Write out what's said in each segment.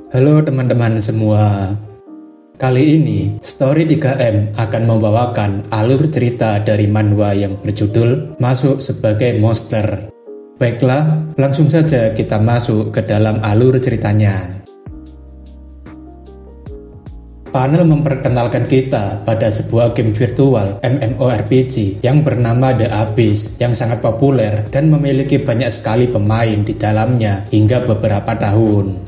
Halo teman-teman semua. Kali ini, Story 3M akan membawakan alur cerita dari manhwa yang berjudul Masuk Sebagai Monster. Baiklah, langsung saja kita masuk ke dalam alur ceritanya. Panel memperkenalkan kita pada sebuah game virtual MMORPG yang bernama The Abyss yang sangat populer dan memiliki banyak sekali pemain di dalamnya hingga beberapa tahun.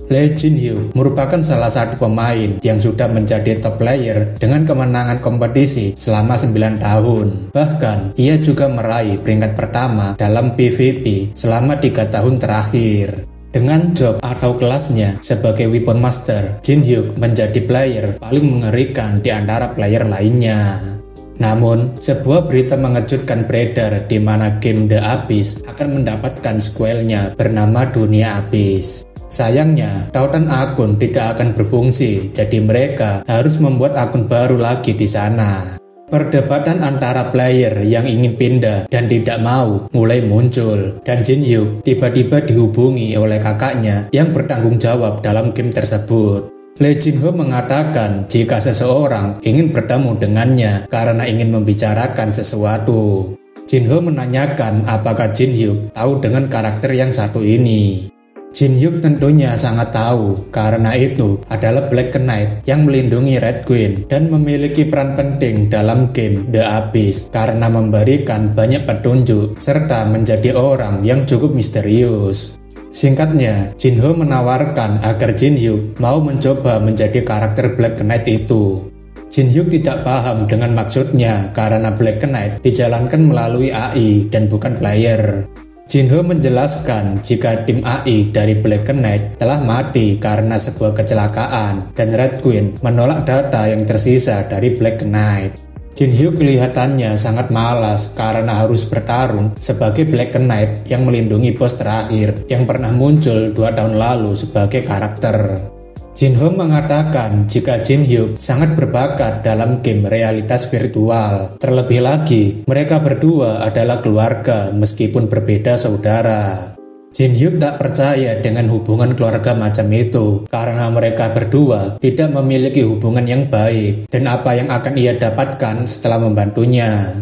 Lee Jin-hyuk merupakan salah satu pemain yang sudah menjadi top player dengan kemenangan kompetisi selama 9 tahun. Bahkan, ia juga meraih peringkat pertama dalam PvP selama 3 tahun terakhir. Dengan job atau kelasnya sebagai Weapon Master, Jin-hyuk menjadi player paling mengerikan di antara player lainnya. Namun, sebuah berita mengejutkan beredar di mana game The Abyss akan mendapatkan sequelnya bernama Dunia Abyss. Sayangnya, tautan akun tidak akan berfungsi, jadi mereka harus membuat akun baru lagi di sana. Perdebatan antara player yang ingin pindah dan tidak mau mulai muncul, dan Jin-hyuk tiba-tiba dihubungi oleh kakaknya yang bertanggung jawab dalam game tersebut. Lee Jin-ho mengatakan jika seseorang ingin bertemu dengannya karena ingin membicarakan sesuatu. Jin-ho menanyakan apakah Jin-hyuk tahu dengan karakter yang satu ini. Jin-hyuk tentunya sangat tahu, karena itu adalah Black Knight yang melindungi Red Queen dan memiliki peran penting dalam game The Abyss karena memberikan banyak petunjuk serta menjadi orang yang cukup misterius. Singkatnya, Jin-ho menawarkan agar Jin-hyuk mau mencoba menjadi karakter Black Knight itu. Jin-hyuk tidak paham dengan maksudnya karena Black Knight dijalankan melalui AI dan bukan player. Jin-ho menjelaskan jika tim AI dari Black Knight telah mati karena sebuah kecelakaan dan Red Queen menolak data yang tersisa dari Black Knight. Jin-hyuk kelihatannya sangat malas karena harus bertarung sebagai Black Knight yang melindungi bos terakhir yang pernah muncul 2 tahun lalu sebagai karakter. Jin-ho mengatakan jika Jin-hyuk sangat berbakat dalam game realitas virtual. Terlebih lagi, mereka berdua adalah keluarga meskipun berbeda saudara. Jin-hyuk tak percaya dengan hubungan keluarga macam itu karena mereka berdua tidak memiliki hubungan yang baik dan apa yang akan ia dapatkan setelah membantunya.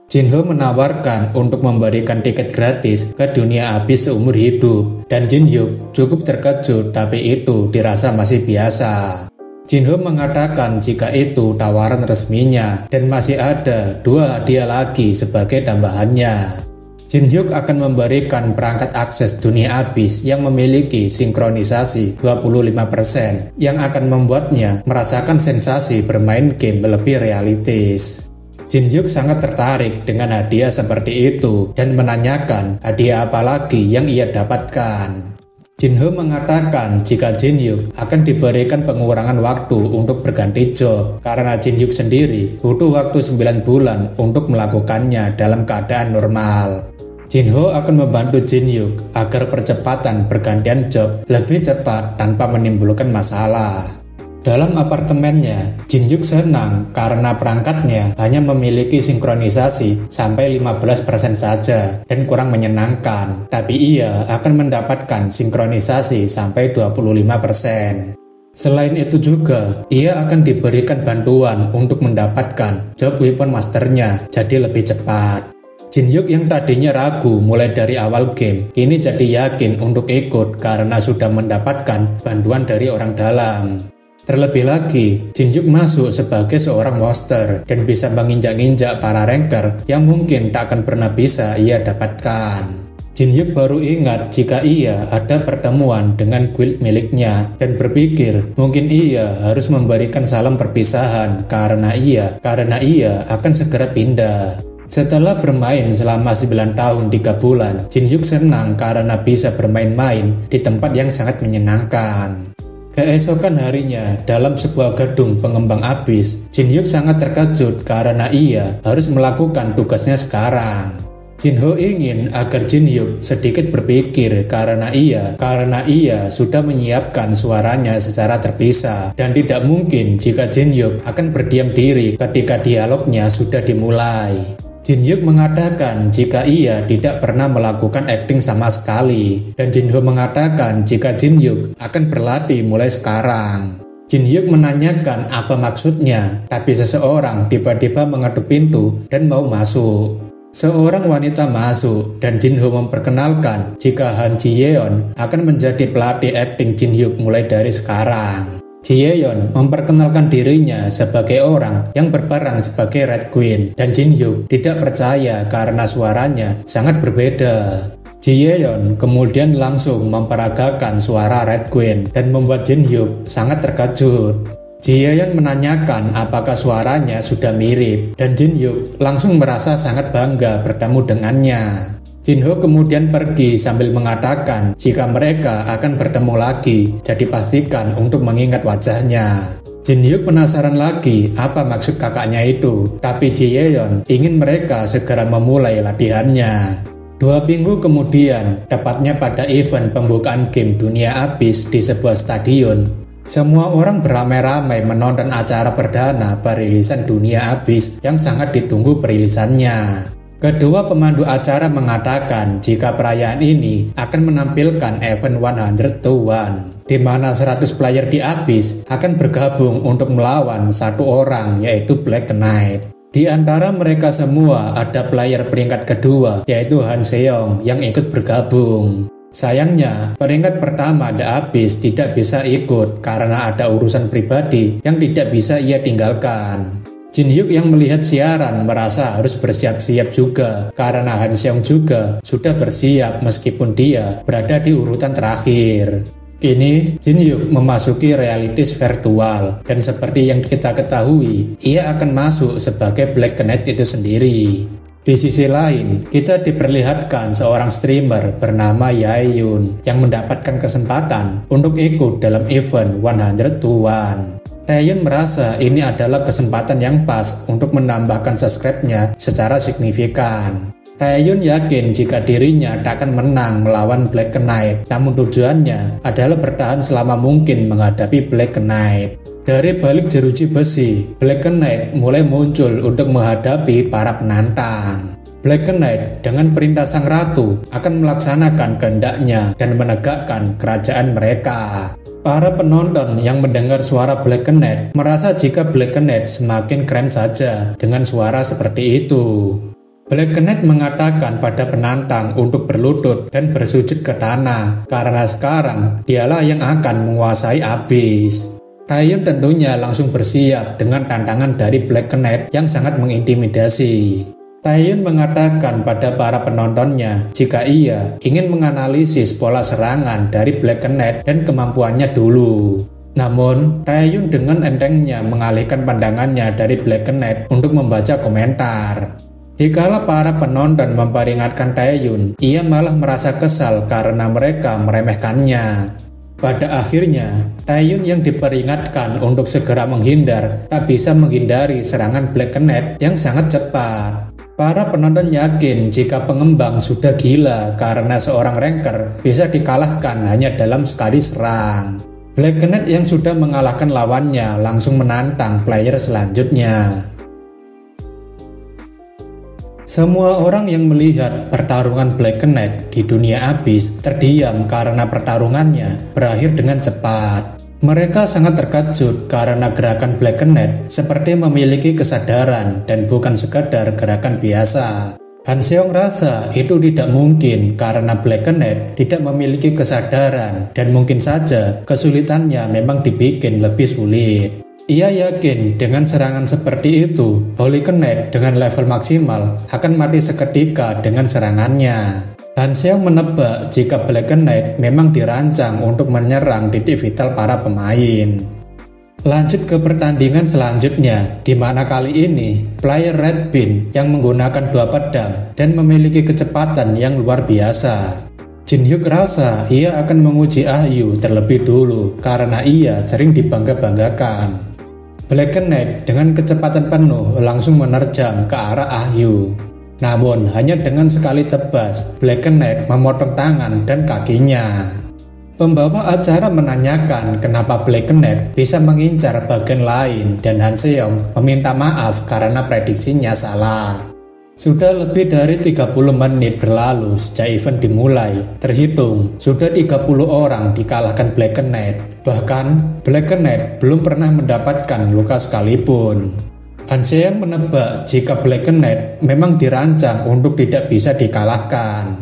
Jin-ho menawarkan untuk memberikan tiket gratis ke Dunia Abyss seumur hidup dan Jin-hyuk cukup terkejut tapi itu dirasa masih biasa. Jin-ho mengatakan jika itu tawaran resminya dan masih ada 2 hadiah lagi sebagai tambahannya. Jin-hyuk akan memberikan perangkat akses Dunia Abyss yang memiliki sinkronisasi 25% yang akan membuatnya merasakan sensasi bermain game lebih realistis. Jin-hyuk sangat tertarik dengan hadiah seperti itu dan menanyakan hadiah apa lagi yang ia dapatkan. Jin-ho mengatakan jika Jin-hyuk akan diberikan pengurangan waktu untuk berganti job karena Jin-hyuk sendiri butuh waktu 9 bulan untuk melakukannya dalam keadaan normal. Jin-ho akan membantu Jin-hyuk agar percepatan pergantian job lebih cepat tanpa menimbulkan masalah. Dalam apartemennya, Jin-hyuk senang karena perangkatnya hanya memiliki sinkronisasi sampai 15% saja dan kurang menyenangkan, tapi ia akan mendapatkan sinkronisasi sampai 25%. Selain itu juga, ia akan diberikan bantuan untuk mendapatkan job Weapon Masternya jadi lebih cepat. Jin-hyuk yang tadinya ragu mulai dari awal game, kini jadi yakin untuk ikut karena sudah mendapatkan bantuan dari orang dalam. Terlebih lagi, Jin-hyuk masuk sebagai seorang monster dan bisa menginjak-injak para ranker yang mungkin tak akan pernah bisa ia dapatkan. Jin-hyuk baru ingat jika ia ada pertemuan dengan guild miliknya dan berpikir mungkin ia harus memberikan salam perpisahan karena ia akan segera pindah. Setelah bermain selama 9 tahun 3 bulan, Jin-hyuk senang karena bisa bermain-main di tempat yang sangat menyenangkan. Keesokan harinya, dalam sebuah gedung pengembang Abyss, Jin-hyuk sangat terkejut karena ia harus melakukan tugasnya sekarang. Jin-ho ingin agar Jin-hyuk sedikit berpikir karena ia sudah menyiapkan suaranya secara terpisah dan tidak mungkin jika Jin-hyuk akan berdiam diri ketika dialognya sudah dimulai. Jin Hyuk mengatakan jika ia tidak pernah melakukan akting sama sekali, dan Jin Ho mengatakan jika Jin Hyuk akan berlatih mulai sekarang. Jin Hyuk menanyakan apa maksudnya, tapi seseorang tiba-tiba mengetuk pintu dan mau masuk. Seorang wanita masuk dan Jin Ho memperkenalkan jika Han Ji Yeon akan menjadi pelatih akting Jin Hyuk mulai dari sekarang. Ji Yeon memperkenalkan dirinya sebagai orang yang berperan sebagai Red Queen dan Jin Hyuk tidak percaya karena suaranya sangat berbeda. Ji Yeon kemudian langsung memperagakan suara Red Queen dan membuat Jin Hyuk sangat terkejut. Ji Yeon menanyakan apakah suaranya sudah mirip dan Jin Hyuk langsung merasa sangat bangga bertemu dengannya. Jin Ho kemudian pergi sambil mengatakan jika mereka akan bertemu lagi, jadi pastikan untuk mengingat wajahnya. Jin Hyuk penasaran lagi apa maksud kakaknya itu, tapi Ji Yeon ingin mereka segera memulai latihannya. 2 minggu kemudian, tepatnya pada event pembukaan game Dunia Abyss di sebuah stadion, semua orang beramai-ramai menonton acara perdana perilisan Dunia Abyss yang sangat ditunggu perilisannya. Kedua pemandu acara mengatakan jika perayaan ini akan menampilkan event 100 to 1, di mana 100 player di Abyss akan bergabung untuk melawan satu orang, yaitu Black Knight. Di antara mereka semua ada player peringkat kedua, yaitu Han Seong yang ikut bergabung. Sayangnya, peringkat pertama The Abyss tidak bisa ikut karena ada urusan pribadi yang tidak bisa ia tinggalkan. Jin Hyuk yang melihat siaran merasa harus bersiap-siap juga karena Han Seong juga sudah bersiap meskipun dia berada di urutan terakhir. Kini Jin Hyuk memasuki realitas virtual dan seperti yang kita ketahui, ia akan masuk sebagai Black Knight itu sendiri. Di sisi lain, kita diperlihatkan seorang streamer bernama Yaeyun yang mendapatkan kesempatan untuk ikut dalam event 100 to 1. Taeyun merasa ini adalah kesempatan yang pas untuk menambahkan subscribe-nya secara signifikan. Taeyun yakin jika dirinya tak akan menang melawan Black Knight, namun tujuannya adalah bertahan selama mungkin menghadapi Black Knight. Dari balik jeruji besi, Black Knight mulai muncul untuk menghadapi para penantang. Black Knight dengan perintah sang ratu akan melaksanakan kehendaknya dan menegakkan kerajaan mereka. Para penonton yang mendengar suara Black Knight merasa jika Black Knight semakin keren saja dengan suara seperti itu. Black Knight mengatakan pada penantang untuk berlutut dan bersujud ke tanah karena sekarang dialah yang akan menguasai Abyss. Taeyun tentunya langsung bersiap dengan tantangan dari Black Knight yang sangat mengintimidasi. Taeyun mengatakan pada para penontonnya jika ia ingin menganalisis pola serangan dari Black Knight dan kemampuannya dulu. Namun, Taeyun dengan entengnya mengalihkan pandangannya dari Black Knight untuk membaca komentar. Dikala para penonton memperingatkan Taeyun, ia malah merasa kesal karena mereka meremehkannya. Pada akhirnya, Taeyun yang diperingatkan untuk segera menghindar tak bisa menghindari serangan Black Knight yang sangat cepat. Para penonton yakin jika pengembang sudah gila karena seorang ranker bisa dikalahkan hanya dalam sekali serang. Black Knight yang sudah mengalahkan lawannya langsung menantang player selanjutnya. Semua orang yang melihat pertarungan Black Knight di Dunia Abyss terdiam karena pertarungannya berakhir dengan cepat. Mereka sangat terkejut karena gerakan Black Knight seperti memiliki kesadaran dan bukan sekadar gerakan biasa. Han Seong rasa itu tidak mungkin karena Black Knight tidak memiliki kesadaran dan mungkin saja kesulitannya memang dibikin lebih sulit. Ia yakin dengan serangan seperti itu, Holy Knight dengan level maksimal akan mati seketika dengan serangannya. Han Seong menebak jika Black Knight memang dirancang untuk menyerang titik vital para pemain. Lanjut ke pertandingan selanjutnya, di mana kali ini player Red Bean yang menggunakan 2 pedang dan memiliki kecepatan yang luar biasa. Jin Hyuk rasa ia akan menguji Ahyu terlebih dulu karena ia sering dibangga-banggakan. Black Knight dengan kecepatan penuh langsung menerjang ke arah Ahyu. Namun hanya dengan sekali tebas, Black Knight memotong tangan dan kakinya. Pembawa acara menanyakan kenapa Black Knight bisa mengincar bagian lain dan Han Seong meminta maaf karena prediksinya salah. Sudah lebih dari 30 menit berlalu sejak event dimulai. Terhitung, sudah 30 orang dikalahkan Black Knight. Bahkan, Black Knight belum pernah mendapatkan luka sekalipun. Han Seyang menebak jika Black Knight memang dirancang untuk tidak bisa dikalahkan.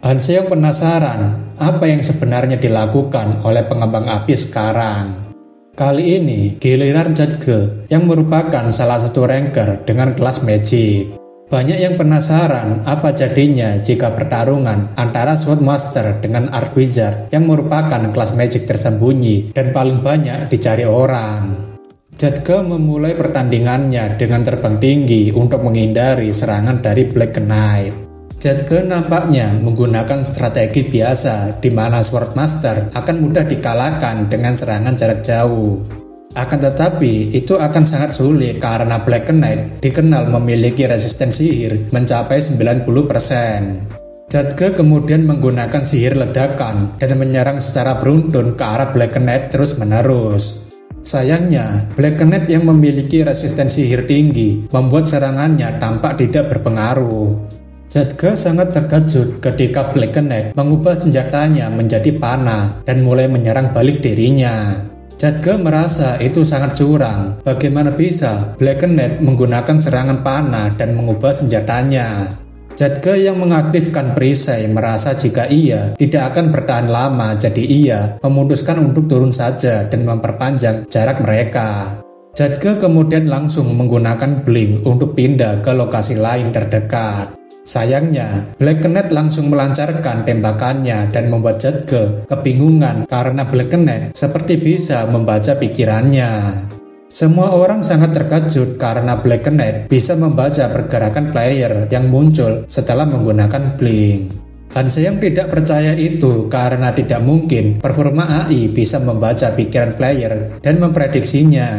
Han Seyang penasaran apa yang sebenarnya dilakukan oleh pengembang api sekarang. Kali ini giliran Jadge yang merupakan salah satu ranker dengan kelas magic. Banyak yang penasaran apa jadinya jika pertarungan antara Swordmaster dengan Archwizard yang merupakan kelas magic tersembunyi dan paling banyak dicari orang. Jadge memulai pertandingannya dengan terbang tinggi untuk menghindari serangan dari Black Knight. Jadge nampaknya menggunakan strategi biasa di mana Swordmaster akan mudah dikalahkan dengan serangan jarak jauh. Akan tetapi, itu akan sangat sulit karena Black Knight dikenal memiliki resistensi sihir mencapai 90%. Jadge kemudian menggunakan sihir ledakan dan menyerang secara beruntun ke arah Black Knight terus-menerus. Sayangnya, Black Knight yang memiliki resistensi sihir tinggi membuat serangannya tampak tidak berpengaruh. Jadge sangat terkejut ketika Black Knight mengubah senjatanya menjadi panah dan mulai menyerang balik dirinya. Jadge merasa itu sangat curang. Bagaimana bisa Black Knight menggunakan serangan panah dan mengubah senjatanya? Jadge yang mengaktifkan perisai merasa jika ia tidak akan bertahan lama, jadi ia memutuskan untuk turun saja dan memperpanjang jarak mereka. Jadge kemudian langsung menggunakan blink untuk pindah ke lokasi lain terdekat. Sayangnya, Black Knight langsung melancarkan tembakannya dan membuat Jadge kebingungan karena Black Knight seperti bisa membaca pikirannya. Semua orang sangat terkejut karena Black Knight bisa membaca pergerakan player yang muncul setelah menggunakan blink. Han Seyang tidak percaya itu karena tidak mungkin performa AI bisa membaca pikiran player dan memprediksinya.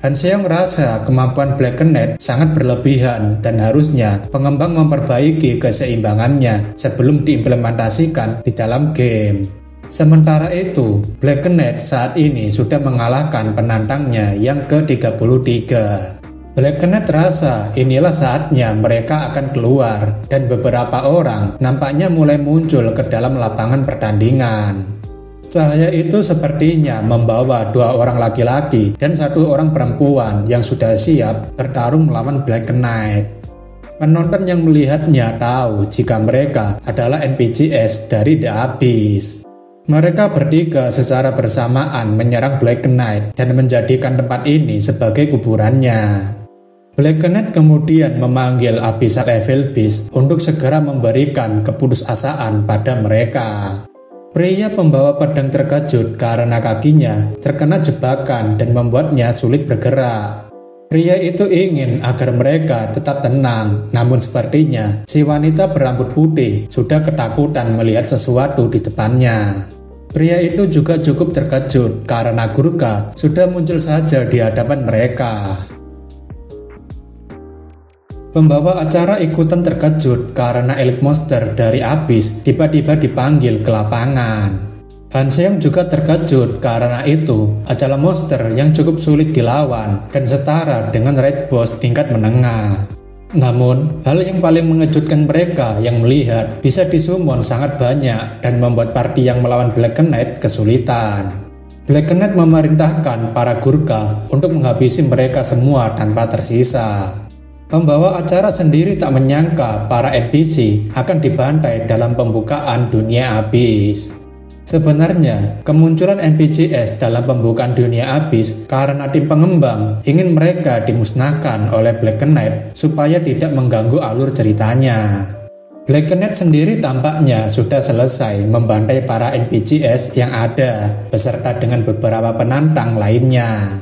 Han Seyang merasa kemampuan Black Knight sangat berlebihan dan harusnya pengembang memperbaiki keseimbangannya sebelum diimplementasikan di dalam game. Sementara itu, Black Knight saat ini sudah mengalahkan penantangnya yang ke-33. Black Knight terasa inilah saatnya mereka akan keluar dan beberapa orang nampaknya mulai muncul ke dalam lapangan pertandingan. Cahaya itu sepertinya membawa 2 orang laki-laki dan 1 orang perempuan yang sudah siap bertarung melawan Black Knight. Penonton yang melihatnya tahu jika mereka adalah NPCs dari The Abyss. Mereka bertiga secara bersamaan menyerang Black Knight dan menjadikan tempat ini sebagai kuburannya. Black Knight kemudian memanggil Abyssal Evil Beast untuk segera memberikan keputusasaan pada mereka. Pria pembawa pedang terkejut karena kakinya terkena jebakan dan membuatnya sulit bergerak. Pria itu ingin agar mereka tetap tenang, namun sepertinya si wanita berambut putih sudah ketakutan melihat sesuatu di depannya. Pria itu juga cukup terkejut karena Gurkha sudah muncul saja di hadapan mereka. Pembawa acara ikutan terkejut karena Elite Monster dari Abyss tiba-tiba dipanggil ke lapangan. Han Seyang juga terkejut karena itu adalah monster yang cukup sulit dilawan dan setara dengan Raid Boss tingkat menengah. Namun, hal yang paling mengejutkan mereka yang melihat bisa disummon sangat banyak dan membuat party yang melawan Black Knight kesulitan. Black Knight memerintahkan para Gurkha untuk menghabisi mereka semua tanpa tersisa. Pembawa acara sendiri tak menyangka para NPC akan dibantai dalam pembukaan dunia Abyss. Sebenarnya, kemunculan NPCs dalam pembukaan dunia Abyss karena tim pengembang ingin mereka dimusnahkan oleh Black Knight supaya tidak mengganggu alur ceritanya. Black Knight sendiri tampaknya sudah selesai membantai para NPCs yang ada beserta dengan beberapa penantang lainnya.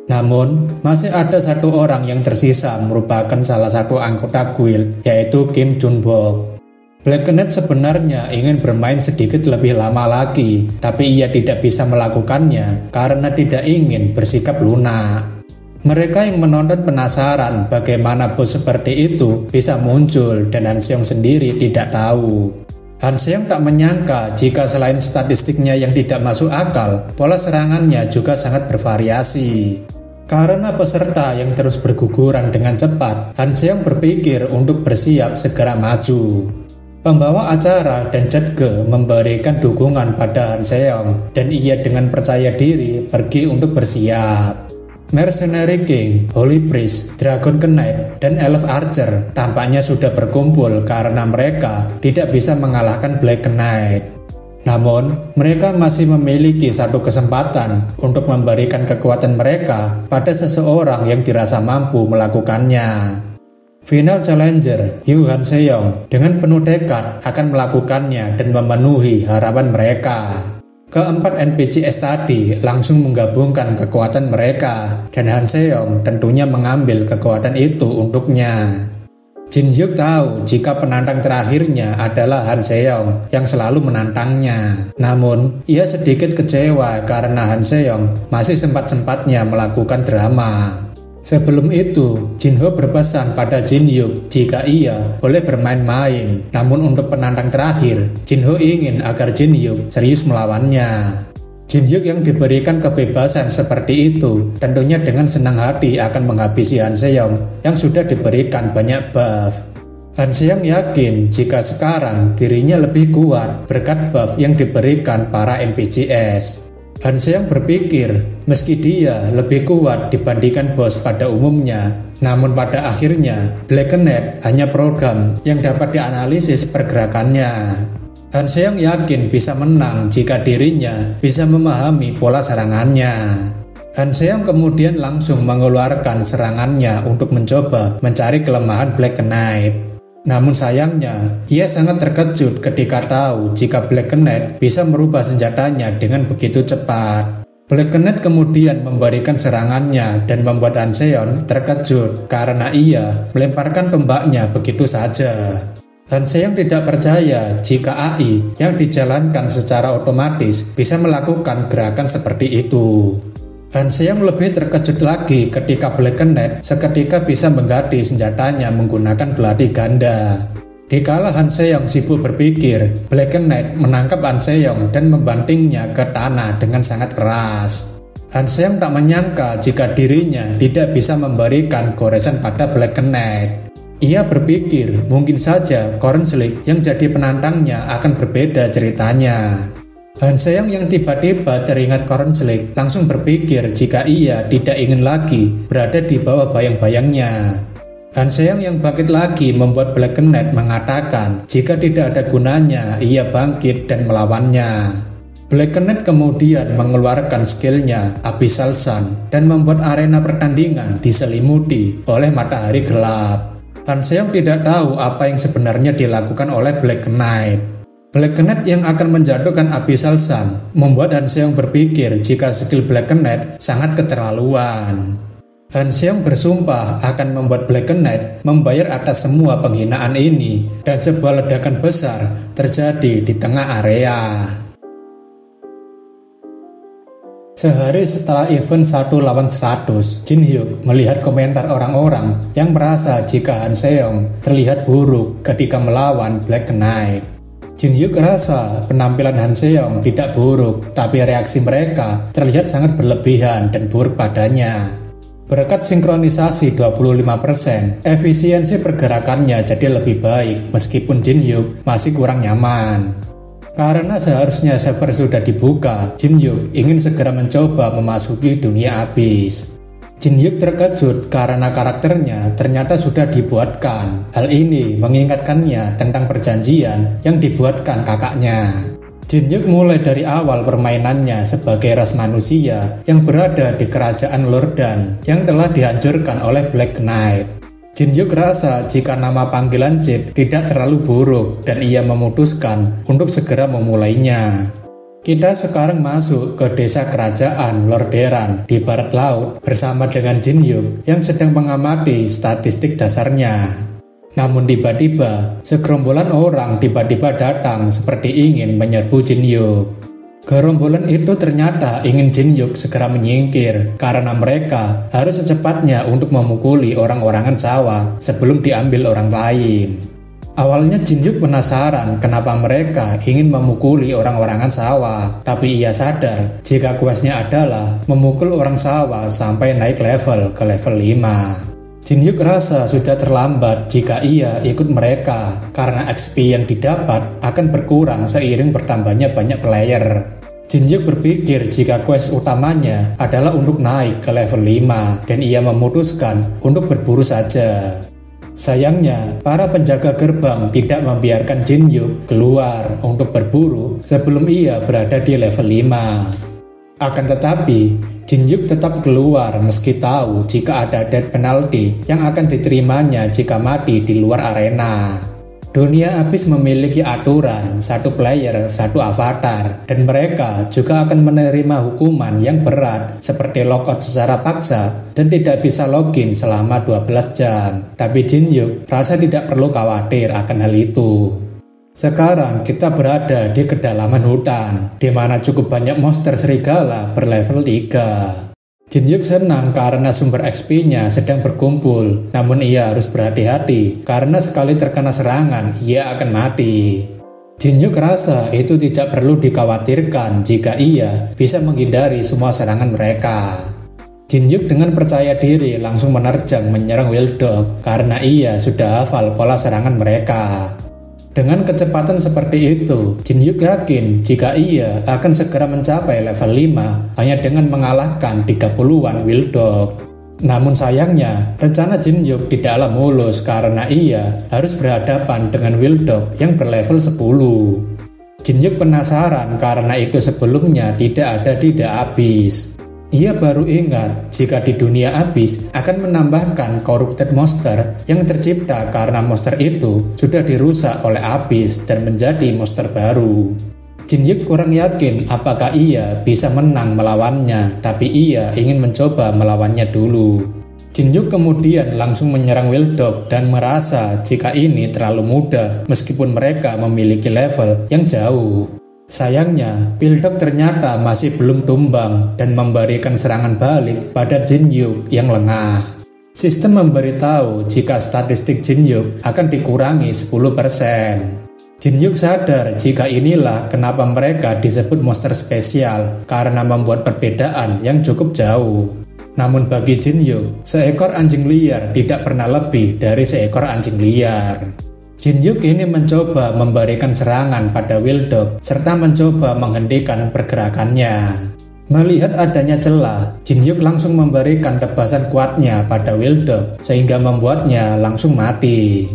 Namun, masih ada 1 orang yang tersisa merupakan salah satu anggota guild, yaitu Kim Junbok. Black Knight sebenarnya ingin bermain sedikit lebih lama lagi, tapi ia tidak bisa melakukannya karena tidak ingin bersikap lunak. Mereka yang menonton penasaran bagaimana bos seperti itu bisa muncul dan Han Seyang sendiri tidak tahu. Han Seyang tak menyangka jika selain statistiknya yang tidak masuk akal, pola serangannya juga sangat bervariasi. Karena peserta yang terus berguguran dengan cepat, Han Seong berpikir untuk bersiap segera maju. Pembawa acara dan Judge memberikan dukungan pada Han Seong dan ia dengan percaya diri pergi untuk bersiap. Mercenary King, Holy Priest, Dragon Knight, dan Elf Archer tampaknya sudah berkumpul karena mereka tidak bisa mengalahkan Black Knight. Namun, mereka masih memiliki satu kesempatan untuk memberikan kekuatan mereka pada seseorang yang dirasa mampu melakukannya. Final Challenger, Yu Han Seong, dengan penuh tekad akan melakukannya dan memenuhi harapan mereka. Keempat NPCs tadi langsung menggabungkan kekuatan mereka, dan Han Seong tentunya mengambil kekuatan itu untuknya. Jin Hyuk tahu jika penantang terakhirnya adalah Han Seong yang selalu menantangnya. Namun, ia sedikit kecewa karena Han Seong masih sempat-sempatnya melakukan drama. Sebelum itu, Jin Ho berpesan pada Jin Hyuk jika ia boleh bermain-main. Namun untuk penantang terakhir, Jin Ho ingin agar Jin Hyuk serius melawannya. Jin Hyuk yang diberikan kebebasan seperti itu tentunya dengan senang hati akan menghabisi Han Seong yang sudah diberikan banyak buff. Han Seong yakin jika sekarang dirinya lebih kuat berkat buff yang diberikan para NPCs. Han Seong berpikir meski dia lebih kuat dibandingkan bos pada umumnya, namun pada akhirnya Black Knight hanya program yang dapat dianalisis pergerakannya. Han Seong yakin bisa menang jika dirinya bisa memahami pola serangannya. Han Seong kemudian langsung mengeluarkan serangannya untuk mencoba mencari kelemahan Black Knight. Namun sayangnya, ia sangat terkejut ketika tahu jika Black Knight bisa merubah senjatanya dengan begitu cepat. Black Knight kemudian memberikan serangannya dan membuat Han Seong terkejut karena ia melemparkan tombaknya begitu saja. Han Seong tidak percaya jika AI yang dijalankan secara otomatis bisa melakukan gerakan seperti itu. Han Seong lebih terkejut lagi ketika Black Knight seketika bisa mengganti senjatanya menggunakan belati ganda. Dikala Han Seong sibuk berpikir, Black Knight menangkap Han Seong dan membantingnya ke tanah dengan sangat keras. Han Seong tak menyangka jika dirinya tidak bisa memberikan goresan pada Black Knight. Ia berpikir mungkin saja Corn Slick yang jadi penantangnya akan berbeda ceritanya. Han Seong yang tiba-tiba teringat Corn Slick langsung berpikir jika ia tidak ingin lagi berada di bawah bayang-bayangnya. Han Seong yang bangkit lagi membuat Black Knight mengatakan jika tidak ada gunanya ia bangkit dan melawannya. Black Knight kemudian mengeluarkan skillnya Abyssal Sun dan membuat arena pertandingan diselimuti oleh matahari gelap. Han Seong tidak tahu apa yang sebenarnya dilakukan oleh Black Knight. Black Knight yang akan menjatuhkan Abyssal Sun membuat Han Seong berpikir jika skill Black Knight sangat keterlaluan. Han Seong bersumpah akan membuat Black Knight membayar atas semua penghinaan ini dan sebuah ledakan besar terjadi di tengah area. Sehari setelah event 1 lawan 100, Jin Hyuk melihat komentar orang-orang yang merasa jika Han Seong terlihat buruk ketika melawan Black Knight. Jin Hyuk rasa penampilan Han Seong tidak buruk, tapi reaksi mereka terlihat sangat berlebihan dan buruk padanya. Berkat sinkronisasi 25%, efisiensi pergerakannya jadi lebih baik meskipun Jin Hyuk masih kurang nyaman. Karena seharusnya server sudah dibuka, Jin Hyuk ingin segera mencoba memasuki dunia abyss. Jin Hyuk terkejut karena karakternya ternyata sudah dibuatkan. Hal ini mengingatkannya tentang perjanjian yang dibuatkan kakaknya. Jin Hyuk mulai dari awal permainannya sebagai ras manusia yang berada di kerajaan Lordan yang telah dihancurkan oleh Black Knight. Jin Hyuk rasa jika nama panggilan Jade tidak terlalu buruk dan ia memutuskan untuk segera memulainya. Kita sekarang masuk ke desa kerajaan Lordaeron di barat laut bersama dengan Jin Hyuk yang sedang mengamati statistik dasarnya. Namun tiba-tiba, segerombolan orang tiba-tiba datang seperti ingin menyerbu Jin Hyuk. Gerombolan itu ternyata ingin Jin Hyuk segera menyingkir karena mereka harus secepatnya untuk memukuli orang-orangan sawah sebelum diambil orang lain. Awalnya Jin Hyuk penasaran kenapa mereka ingin memukuli orang-orangan sawah, tapi ia sadar jika questnya adalah memukul orang sawah sampai naik level ke level 5. Jin Hyuk rasa sudah terlambat jika ia ikut mereka karena XP yang didapat akan berkurang seiring bertambahnya banyak player. Jin Hyuk berpikir jika quest utamanya adalah untuk naik ke level 5 dan ia memutuskan untuk berburu saja. Sayangnya, para penjaga gerbang tidak membiarkan Jin Hyuk keluar untuk berburu sebelum ia berada di level 5. Akan tetapi, Jin Hyuk tetap keluar meski tahu jika ada death penalty yang akan diterimanya jika mati di luar arena. Dunia Abyss memiliki aturan satu player, satu avatar, dan mereka juga akan menerima hukuman yang berat seperti lockout secara paksa dan tidak bisa login selama 12 jam. Tapi Jin Hyuk rasa tidak perlu khawatir akan hal itu. Sekarang kita berada di kedalaman hutan, di mana cukup banyak monster serigala berlevel 3. Jin Hyuk senang karena sumber XP-nya sedang berkumpul, namun ia harus berhati-hati karena sekali terkena serangan, ia akan mati. Jin Hyuk rasa itu tidak perlu dikhawatirkan jika ia bisa menghindari semua serangan mereka. Jin Hyuk dengan percaya diri langsung menerjang menyerang Wild Dog karena ia sudah hafal pola serangan mereka. Dengan kecepatan seperti itu, Jin Hyuk yakin jika ia akan segera mencapai level 5 hanya dengan mengalahkan 30-an Wild Dog. Namun sayangnya, rencana Jin Hyuk tidaklah mulus karena ia harus berhadapan dengan Wild Dog yang berlevel 10. Jin Hyuk penasaran karena itu sebelumnya tidak ada di The Abyss. Ia baru ingat jika di dunia Abyss akan menambahkan corrupted monster yang tercipta karena monster itu sudah dirusak oleh Abyss dan menjadi monster baru. Jin Hyuk kurang yakin apakah ia bisa menang melawannya, tapi ia ingin mencoba melawannya dulu. Jin Hyuk kemudian langsung menyerang Wild Dog dan merasa jika ini terlalu mudah meskipun mereka memiliki level yang jauh. Sayangnya, Wild Dog ternyata masih belum tumbang dan memberikan serangan balik pada Jin Hyuk yang lengah. Sistem memberitahu jika statistik Jin Hyuk akan dikurangi 10%. Jin Hyuk sadar jika inilah kenapa mereka disebut monster spesial karena membuat perbedaan yang cukup jauh. Namun bagi Jin Hyuk, seekor anjing liar tidak pernah lebih dari seekor anjing liar. Jin Hyuk ini mencoba memberikan serangan pada Wild Dog serta mencoba menghentikan pergerakannya. Melihat adanya celah, Jin Hyuk langsung memberikan tebasan kuatnya pada Wild Dog sehingga membuatnya langsung mati.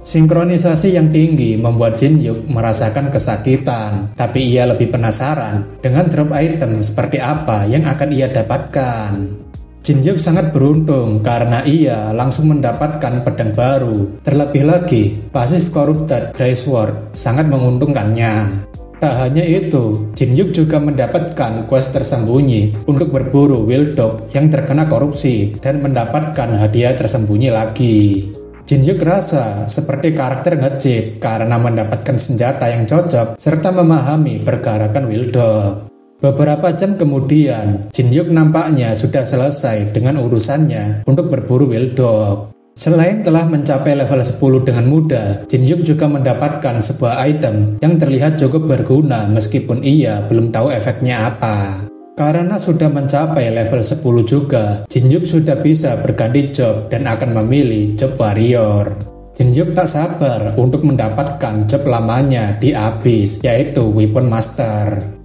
Sinkronisasi yang tinggi membuat Jin Hyuk merasakan kesakitan, tapi ia lebih penasaran dengan drop item seperti apa yang akan ia dapatkan. Jin Hyuk sangat beruntung karena ia langsung mendapatkan pedang baru. Terlebih lagi, pasif Corrupted Grey Sword sangat menguntungkannya. Tak hanya itu, Jin Hyuk juga mendapatkan quest tersembunyi untuk berburu Wild Dog yang terkena korupsi dan mendapatkan hadiah tersembunyi lagi. Jin Hyuk rasa seperti karakter nge-cheat karena mendapatkan senjata yang cocok serta memahami pergerakan Wild Dog. Beberapa jam kemudian, Jin Hyuk nampaknya sudah selesai dengan urusannya untuk berburu Wild Dog. Selain telah mencapai level 10 dengan mudah, Jin Hyuk juga mendapatkan sebuah item yang terlihat cukup berguna meskipun ia belum tahu efeknya apa. Karena sudah mencapai level 10 juga, Jin Hyuk sudah bisa berganti job dan akan memilih job warrior. Jin Hyuk tak sabar untuk mendapatkan job lamanya di Abyss, yaitu Weapon Master.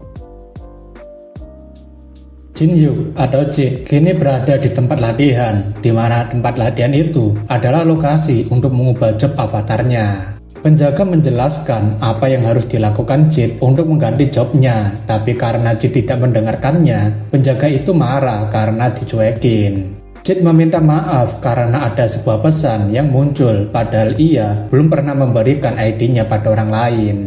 Jin Hyuk atau Jit kini berada di tempat latihan, di mana tempat latihan itu adalah lokasi untuk mengubah job avatarnya. Penjaga menjelaskan apa yang harus dilakukan Jit untuk mengganti jobnya, tapi karena Jit tidak mendengarkannya, penjaga itu marah karena dicuekin. Jit meminta maaf karena ada sebuah pesan yang muncul padahal ia belum pernah memberikan ID-nya pada orang lain.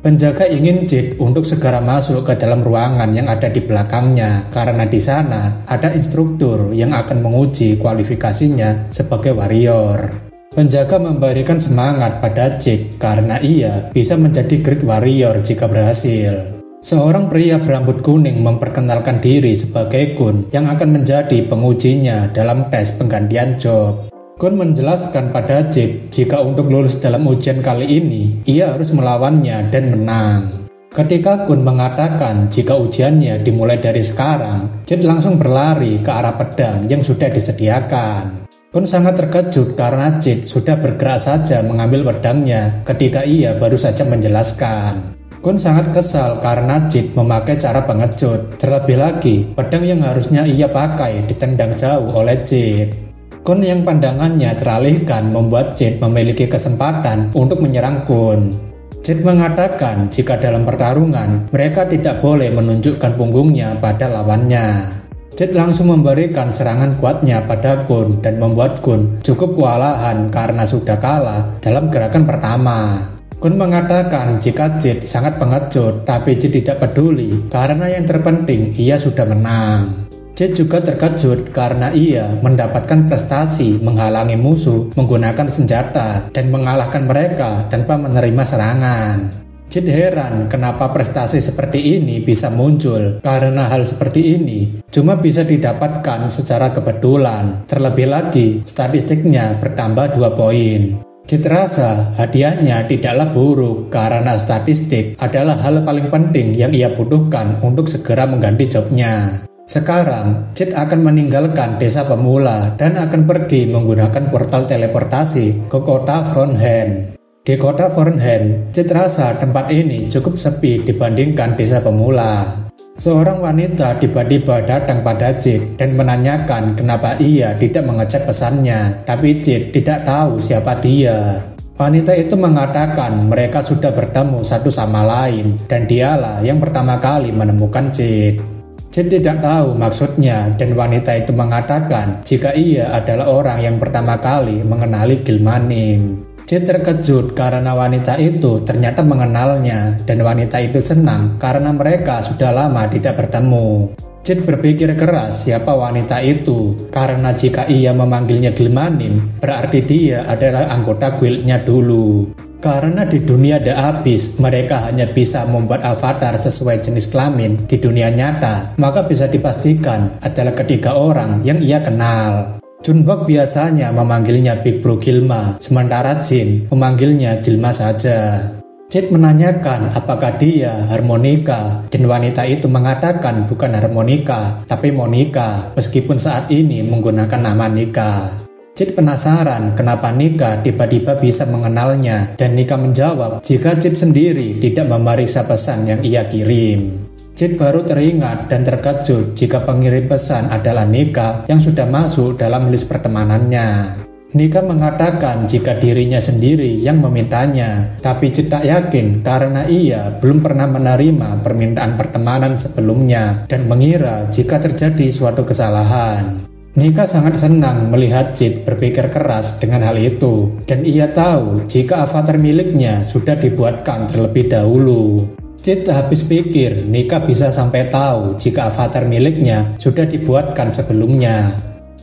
Penjaga ingin Jit untuk segera masuk ke dalam ruangan yang ada di belakangnya karena di sana ada instruktur yang akan menguji kualifikasinya sebagai warrior. Penjaga memberikan semangat pada Jit karena ia bisa menjadi Great Warrior jika berhasil. Seorang pria berambut kuning memperkenalkan diri sebagai Gun yang akan menjadi pengujinya dalam tes penggantian job. Gon menjelaskan pada Jit jika untuk lulus dalam ujian kali ini, ia harus melawannya dan menang. Ketika Gon mengatakan jika ujiannya dimulai dari sekarang, Jit langsung berlari ke arah pedang yang sudah disediakan. Gon sangat terkejut karena Jit sudah bergerak saja mengambil pedangnya ketika ia baru saja menjelaskan. Gon sangat kesal karena Jit memakai cara pengejut. Terlebih lagi, pedang yang harusnya ia pakai ditendang jauh oleh Jit. Gon yang pandangannya teralihkan membuat Jit memiliki kesempatan untuk menyerang Gon. Jit mengatakan jika dalam pertarungan mereka tidak boleh menunjukkan punggungnya pada lawannya. Jit langsung memberikan serangan kuatnya pada Gon dan membuat Gon cukup kewalahan karena sudah kalah dalam gerakan pertama. Gon mengatakan jika Jit sangat pengecut, tapi Jit tidak peduli karena yang terpenting ia sudah menang. Jit juga terkejut karena ia mendapatkan prestasi menghalangi musuh menggunakan senjata dan mengalahkan mereka tanpa menerima serangan. Jit heran kenapa prestasi seperti ini bisa muncul karena hal seperti ini cuma bisa didapatkan secara kebetulan. Terlebih lagi, statistiknya bertambah 2 poin. Jit rasa hadiahnya tidaklah buruk karena statistik adalah hal paling penting yang ia butuhkan untuk segera mengganti jobnya. Sekarang, Jit akan meninggalkan desa pemula dan akan pergi menggunakan portal teleportasi ke kota Fronhen. Di kota Fronhen, Jit rasa tempat ini cukup sepi dibandingkan desa pemula. Seorang wanita tiba-tiba datang pada Jit dan menanyakan kenapa ia tidak mengecek pesannya, tapi Jit tidak tahu siapa dia. Wanita itu mengatakan mereka sudah bertemu satu sama lain dan dialah yang pertama kali menemukan Jit. Jit tidak tahu maksudnya dan wanita itu mengatakan jika ia adalah orang yang pertama kali mengenali Gilmanim. Jit terkejut karena wanita itu ternyata mengenalnya dan wanita itu senang karena mereka sudah lama tidak bertemu. Jit berpikir keras siapa wanita itu karena jika ia memanggilnya Gilmanim berarti dia adalah anggota guildnya dulu. Karena di dunia The Abyss mereka hanya bisa membuat avatar sesuai jenis kelamin di dunia nyata, maka bisa dipastikan adalah ketiga orang yang ia kenal. Junbok biasanya memanggilnya Big Bro Gilma, sementara Jin memanggilnya Gilma saja. Jit menanyakan apakah dia Harmonika dan wanita itu mengatakan bukan Harmonika tapi Monica meskipun saat ini menggunakan nama Nika. Jit penasaran kenapa Nika tiba-tiba bisa mengenalnya dan Nika menjawab jika Jit sendiri tidak memeriksa pesan yang ia kirim. Jit baru teringat dan terkejut jika pengirim pesan adalah Nika yang sudah masuk dalam list pertemanannya. Nika mengatakan jika dirinya sendiri yang memintanya, tapi Jit tak yakin karena ia belum pernah menerima permintaan pertemanan sebelumnya dan mengira jika terjadi suatu kesalahan. Nika sangat senang melihat Jit berpikir keras dengan hal itu dan ia tahu jika avatar miliknya sudah dibuatkan terlebih dahulu. Jit habis pikir Nika bisa sampai tahu jika avatar miliknya sudah dibuatkan sebelumnya.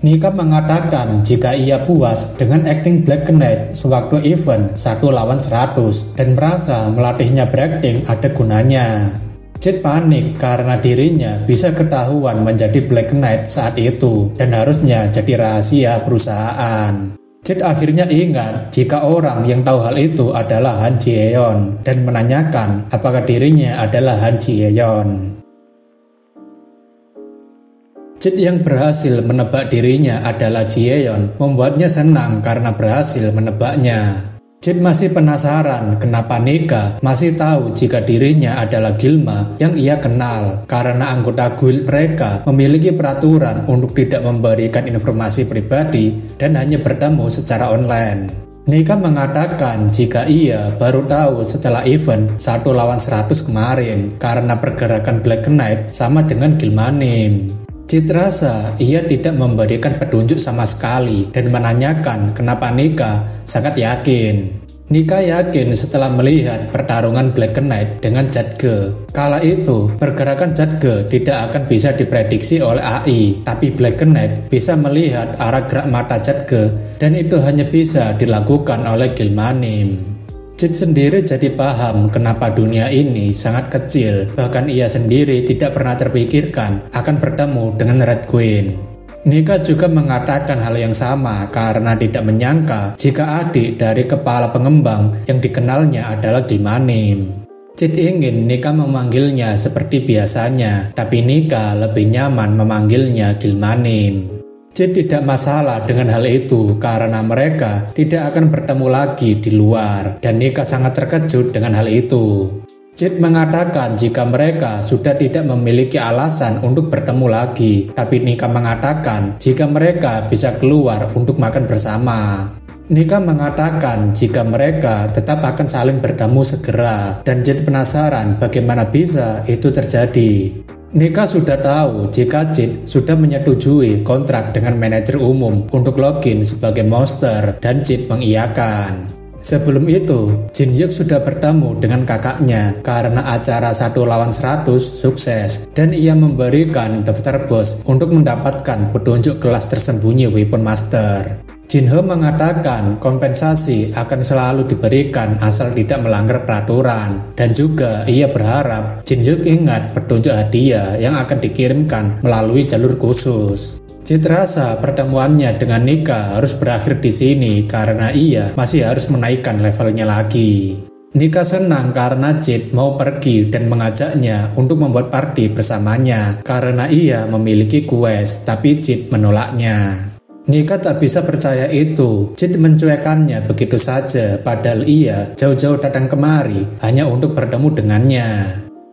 Nika mengatakan jika ia puas dengan acting Black Knight sewaktu event 1 lawan 100 dan merasa melatihnya berakting ada gunanya. Jit panik karena dirinya bisa ketahuan menjadi Black Knight saat itu dan harusnya jadi rahasia perusahaan. Jit akhirnya ingat jika orang yang tahu hal itu adalah Han Ji-eon dan menanyakan apakah dirinya adalah Han Ji-eon. Jit yang berhasil menebak dirinya adalah Ji-eon membuatnya senang karena berhasil menebaknya. Jit masih penasaran kenapa Nika masih tahu jika dirinya adalah Gilma yang ia kenal karena anggota guild mereka memiliki peraturan untuk tidak memberikan informasi pribadi dan hanya bertemu secara online. Nika mengatakan jika ia baru tahu setelah event 1 lawan 100 kemarin karena pergerakan Black Knight sama dengan Gilmanim. Jit rasa ia tidak memberikan petunjuk sama sekali dan menanyakan kenapa Nika sangat yakin. Nika yakin setelah melihat pertarungan Black Knight dengan Jadge. Kala itu, pergerakan Jadge tidak akan bisa diprediksi oleh AI, tapi Black Knight bisa melihat arah gerak mata Jadge dan itu hanya bisa dilakukan oleh Gilmanim. Jit sendiri jadi paham kenapa dunia ini sangat kecil, bahkan ia sendiri tidak pernah terpikirkan akan bertemu dengan Red Queen. Nika juga mengatakan hal yang sama karena tidak menyangka jika adik dari kepala pengembang yang dikenalnya adalah Gilmanim. Cid ingin Nika memanggilnya seperti biasanya, tapi Nika lebih nyaman memanggilnya Gilmanim. Cid tidak masalah dengan hal itu karena mereka tidak akan bertemu lagi di luar dan Nika sangat terkejut dengan hal itu. Cid mengatakan jika mereka sudah tidak memiliki alasan untuk bertemu lagi, tapi Nika mengatakan jika mereka bisa keluar untuk makan bersama. Nika mengatakan jika mereka tetap akan saling bertemu segera, dan Cid penasaran bagaimana bisa itu terjadi. Nika sudah tahu jika Cid sudah menyetujui kontrak dengan manajer umum untuk login sebagai monster dan Cid mengiyakan. Sebelum itu, Jin Hyuk sudah bertemu dengan kakaknya karena acara 1 lawan 100 sukses dan ia memberikan daftar bos untuk mendapatkan petunjuk kelas tersembunyi Weapon Master. Jin Ho mengatakan kompensasi akan selalu diberikan asal tidak melanggar peraturan dan juga ia berharap Jin Hyuk ingat petunjuk hadiah yang akan dikirimkan melalui jalur khusus. Cid rasa pertemuannya dengan Nika harus berakhir di sini karena ia masih harus menaikkan levelnya lagi. Nika senang karena Cid mau pergi dan mengajaknya untuk membuat party bersamanya karena ia memiliki quest, tapi Cid menolaknya. Nika tak bisa percaya itu. Cid mencuekannya begitu saja padahal ia jauh-jauh datang kemari hanya untuk bertemu dengannya.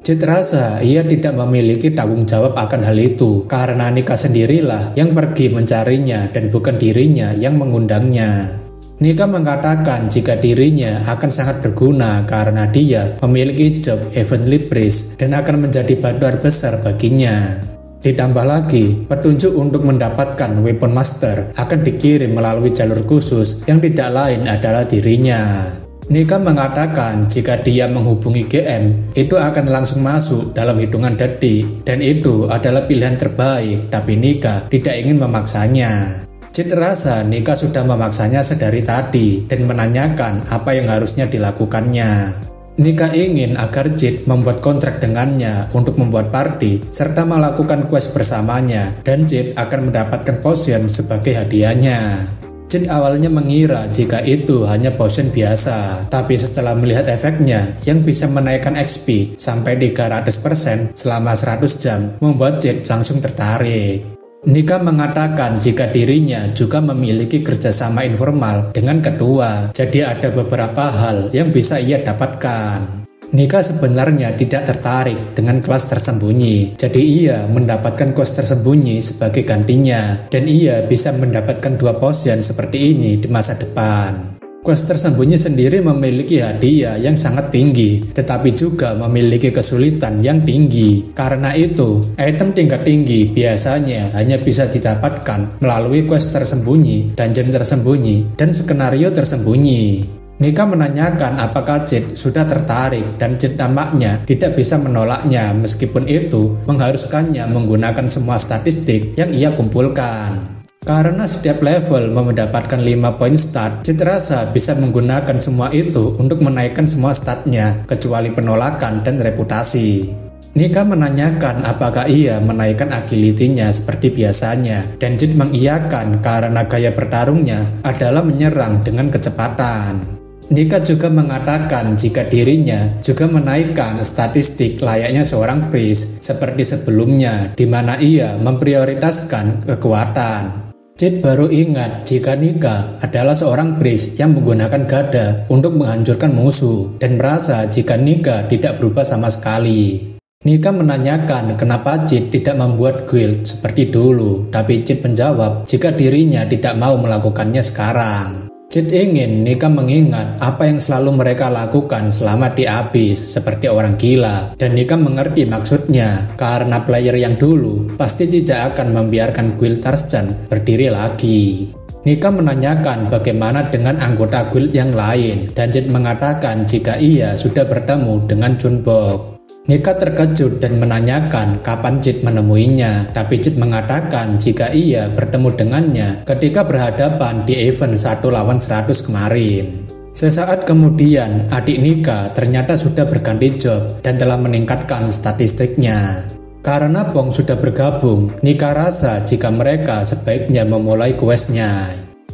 Cid rasa ia tidak memiliki tanggung jawab akan hal itu karena Nika sendirilah yang pergi mencarinya dan bukan dirinya yang mengundangnya. Nika mengatakan jika dirinya akan sangat berguna karena dia memiliki job Heavenly Priest dan akan menjadi bantuan besar baginya. Ditambah lagi, petunjuk untuk mendapatkan Weapon Master akan dikirim melalui jalur khusus yang tidak lain adalah dirinya. Nika mengatakan jika dia menghubungi GM, itu akan langsung masuk dalam hitungan detik dan itu adalah pilihan terbaik, tapi Nika tidak ingin memaksanya. Cid rasa Nika sudah memaksanya sedari tadi dan menanyakan apa yang harusnya dilakukannya. Nika ingin agar Cid membuat kontrak dengannya untuk membuat party serta melakukan quest bersamanya dan Cid akan mendapatkan potion sebagai hadiahnya. Cid awalnya mengira jika itu hanya potion biasa, tapi setelah melihat efeknya yang bisa menaikkan XP sampai 300% selama 100 jam, membuat Cid langsung tertarik. Nika mengatakan jika dirinya juga memiliki kerjasama informal dengan ketua, jadi ada beberapa hal yang bisa ia dapatkan. Nika sebenarnya tidak tertarik dengan kelas tersembunyi, jadi ia mendapatkan quest tersembunyi sebagai gantinya, dan ia bisa mendapatkan 2 potion seperti ini di masa depan. Quest tersembunyi sendiri memiliki hadiah yang sangat tinggi, tetapi juga memiliki kesulitan yang tinggi. Karena itu, item tingkat tinggi biasanya hanya bisa didapatkan melalui quest tersembunyi, dungeon tersembunyi, dan skenario tersembunyi. Nika menanyakan apakah Cid sudah tertarik dan Cid tampaknya tidak bisa menolaknya meskipun itu mengharuskannya menggunakan semua statistik yang ia kumpulkan. Karena setiap level mendapatkan 5 poin stat, Cid rasa bisa menggunakan semua itu untuk menaikkan semua statnya kecuali penolakan dan reputasi. Nika menanyakan apakah ia menaikkan agility-nya seperti biasanya dan Cid mengiyakan karena gaya bertarungnya adalah menyerang dengan kecepatan. Nika juga mengatakan jika dirinya juga menaikkan statistik layaknya seorang priest seperti sebelumnya di mana ia memprioritaskan kekuatan. Cid baru ingat jika Nika adalah seorang priest yang menggunakan gada untuk menghancurkan musuh dan merasa jika Nika tidak berubah sama sekali. Nika menanyakan kenapa Cid tidak membuat guild seperti dulu, tapi Cid menjawab jika dirinya tidak mau melakukannya sekarang. Cid ingin Nika mengingat apa yang selalu mereka lakukan selama di Abyss seperti orang gila, dan Nika mengerti maksudnya karena player yang dulu pasti tidak akan membiarkan guild Tarzan berdiri lagi. Nika menanyakan bagaimana dengan anggota guild yang lain dan Cid mengatakan jika ia sudah bertemu dengan Junbok. Nika terkejut dan menanyakan kapan Cid menemuinya, tapi Cid mengatakan jika ia bertemu dengannya ketika berhadapan di event 1 lawan 100 kemarin. Sesaat kemudian, adik Nika ternyata sudah berganti job dan telah meningkatkan statistiknya. Karena Pong sudah bergabung, Nika rasa jika mereka sebaiknya memulai questnya.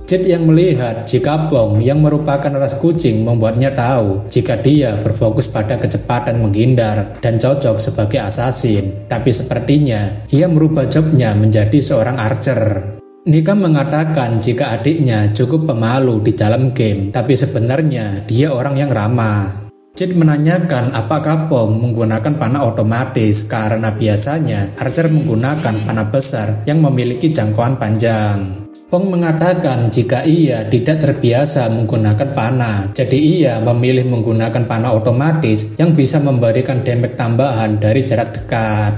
Jit yang melihat jika Pong yang merupakan ras kucing membuatnya tahu jika dia berfokus pada kecepatan menghindar dan cocok sebagai assassin. Tapi sepertinya ia merubah jobnya menjadi seorang archer. Nika mengatakan jika adiknya cukup pemalu di dalam game, tapi sebenarnya dia orang yang ramah. Jit menanyakan apakah Pong menggunakan panah otomatis karena biasanya archer menggunakan panah besar yang memiliki jangkauan panjang. Pong mengatakan jika ia tidak terbiasa menggunakan panah, jadi ia memilih menggunakan panah otomatis yang bisa memberikan damage tambahan dari jarak dekat.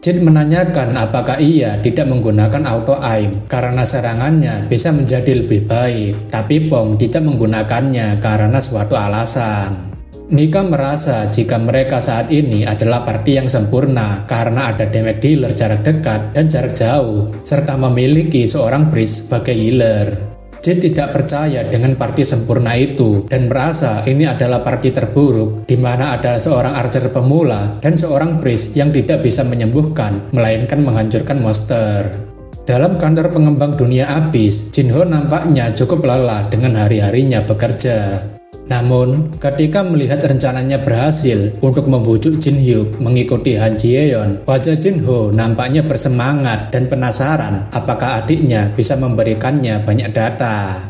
Jit menanyakan apakah ia tidak menggunakan auto aim karena serangannya bisa menjadi lebih baik, tapi Pong tidak menggunakannya karena suatu alasan. Nika merasa jika mereka saat ini adalah party yang sempurna karena ada damage dealer jarak dekat dan jarak jauh, serta memiliki seorang priest sebagai healer. Jit tidak percaya dengan party sempurna itu dan merasa ini adalah party terburuk di mana ada seorang archer pemula dan seorang priest yang tidak bisa menyembuhkan melainkan menghancurkan monster. Dalam kantor pengembang dunia abis, Jinho nampaknya cukup lelah dengan hari-harinya bekerja. Namun, ketika melihat rencananya berhasil untuk membujuk Jin Hyuk mengikuti Han Ji-yeon, wajah Jinho nampaknya bersemangat dan penasaran apakah adiknya bisa memberikannya banyak data.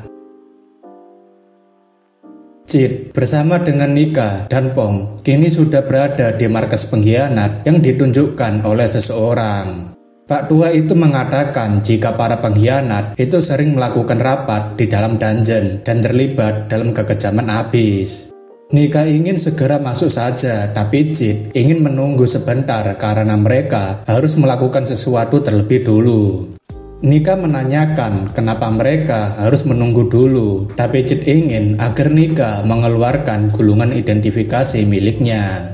Jit bersama dengan Nika dan Pong kini sudah berada di markas pengkhianat yang ditunjukkan oleh seseorang. Pak Tua itu mengatakan jika para pengkhianat itu sering melakukan rapat di dalam dungeon dan terlibat dalam kekejaman abis. Nika ingin segera masuk saja, tapi Jit ingin menunggu sebentar karena mereka harus melakukan sesuatu terlebih dulu. Nika menanyakan kenapa mereka harus menunggu dulu, tapi Jit ingin agar Nika mengeluarkan gulungan identifikasi miliknya.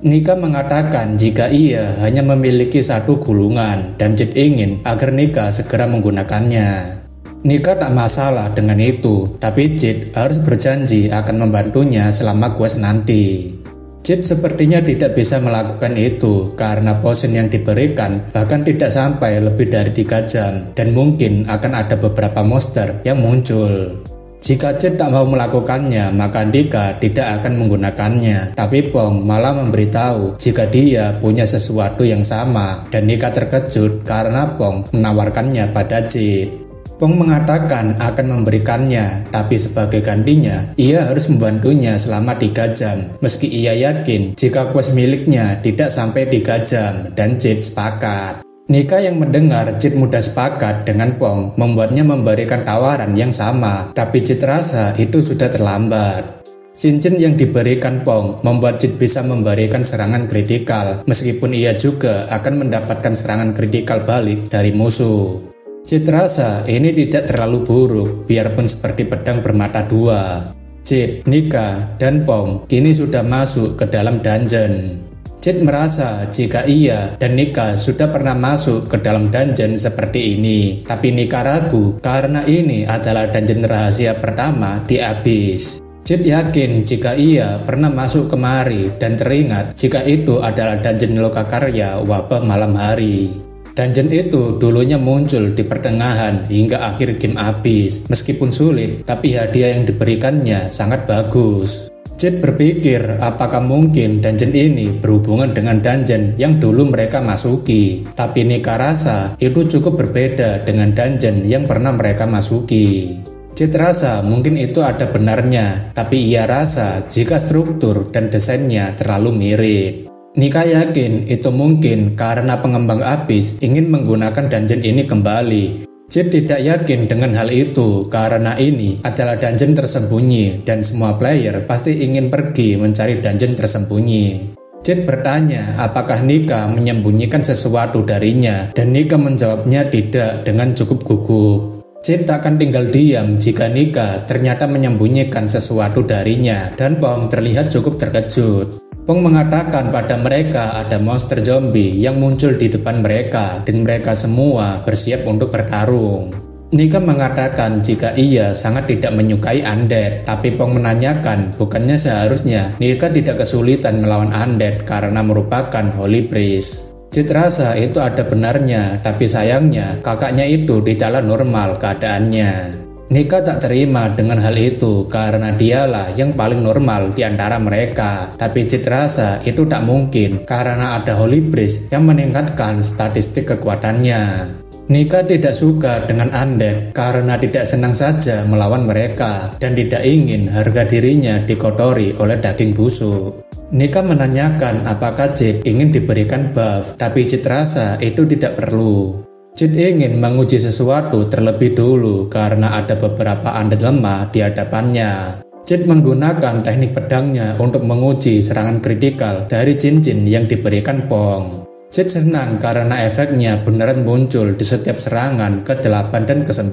Nika mengatakan jika ia hanya memiliki satu gulungan dan Jit ingin agar Nika segera menggunakannya. Nika tak masalah dengan itu, tapi Jit harus berjanji akan membantunya selama quest nanti. Jit sepertinya tidak bisa melakukan itu karena potion yang diberikan bahkan tidak sampai lebih dari 3 jam dan mungkin akan ada beberapa monster yang muncul. Jika Jit tak mau melakukannya, maka Nika tidak akan menggunakannya. Tapi Pong malah memberitahu jika dia punya sesuatu yang sama dan Nika terkejut karena Pong menawarkannya pada Jit. Pong mengatakan akan memberikannya, tapi sebagai gantinya, ia harus membantunya selama 3 jam. Meski ia yakin jika quest miliknya tidak sampai 3 jam dan Jit sepakat. Nika yang mendengar Jit mudah sepakat dengan Pong membuatnya memberikan tawaran yang sama, tapi Jit rasa itu sudah terlambat. Cincin yang diberikan Pong membuat Jit bisa memberikan serangan kritikal, meskipun ia juga akan mendapatkan serangan kritikal balik dari musuh. Jit rasa ini tidak terlalu buruk, biarpun seperti pedang bermata dua. Jit, Nika, dan Pong kini sudah masuk ke dalam dungeon. Jit merasa jika ia dan Nika sudah pernah masuk ke dalam dungeon seperti ini, tapi Nika ragu karena ini adalah dungeon rahasia pertama di Abyss. Jit yakin jika ia pernah masuk kemari dan teringat jika itu adalah dungeon Lokakarya Wabah Malam Hari. Dungeon itu dulunya muncul di pertengahan hingga akhir game Abyss. Meskipun sulit, tapi hadiah yang diberikannya sangat bagus. Jit berpikir apakah mungkin dungeon ini berhubungan dengan dungeon yang dulu mereka masuki. Tapi Nika rasa itu cukup berbeda dengan dungeon yang pernah mereka masuki. Jit rasa mungkin itu ada benarnya, tapi ia rasa jika struktur dan desainnya terlalu mirip. Nika yakin itu mungkin karena pengembang Abyss ingin menggunakan dungeon ini kembali. Jit tidak yakin dengan hal itu karena ini adalah dungeon tersembunyi dan semua player pasti ingin pergi mencari dungeon tersembunyi. Jit bertanya apakah Nika menyembunyikan sesuatu darinya dan Nika menjawabnya tidak dengan cukup gugup. Jit akan tinggal diam jika Nika ternyata menyembunyikan sesuatu darinya dan Pong terlihat cukup terkejut. Pong mengatakan pada mereka ada monster zombie yang muncul di depan mereka dan mereka semua bersiap untuk bertarung. Nika mengatakan jika ia sangat tidak menyukai undead, tapi Pong menanyakan bukannya seharusnya Nika tidak kesulitan melawan undead karena merupakan holy priest. Jit rasa itu ada benarnya, tapi sayangnya kakaknya itu tidaklah normal keadaannya. Nika tak terima dengan hal itu karena dialah yang paling normal di antara mereka. Tapi Jit rasa itu tak mungkin karena ada Holy Priest yang meningkatkan statistik kekuatannya. Nika tidak suka dengan undead karena tidak senang saja melawan mereka dan tidak ingin harga dirinya dikotori oleh daging busuk. Nika menanyakan apakah Jit ingin diberikan buff, tapi Jit rasa itu tidak perlu. Jit ingin menguji sesuatu terlebih dulu karena ada beberapa undead lemah di hadapannya. Jit menggunakan teknik pedangnya untuk menguji serangan kritikal dari cincin yang diberikan Pong. Jit senang karena efeknya beneran muncul di setiap serangan ke-8 dan ke-9.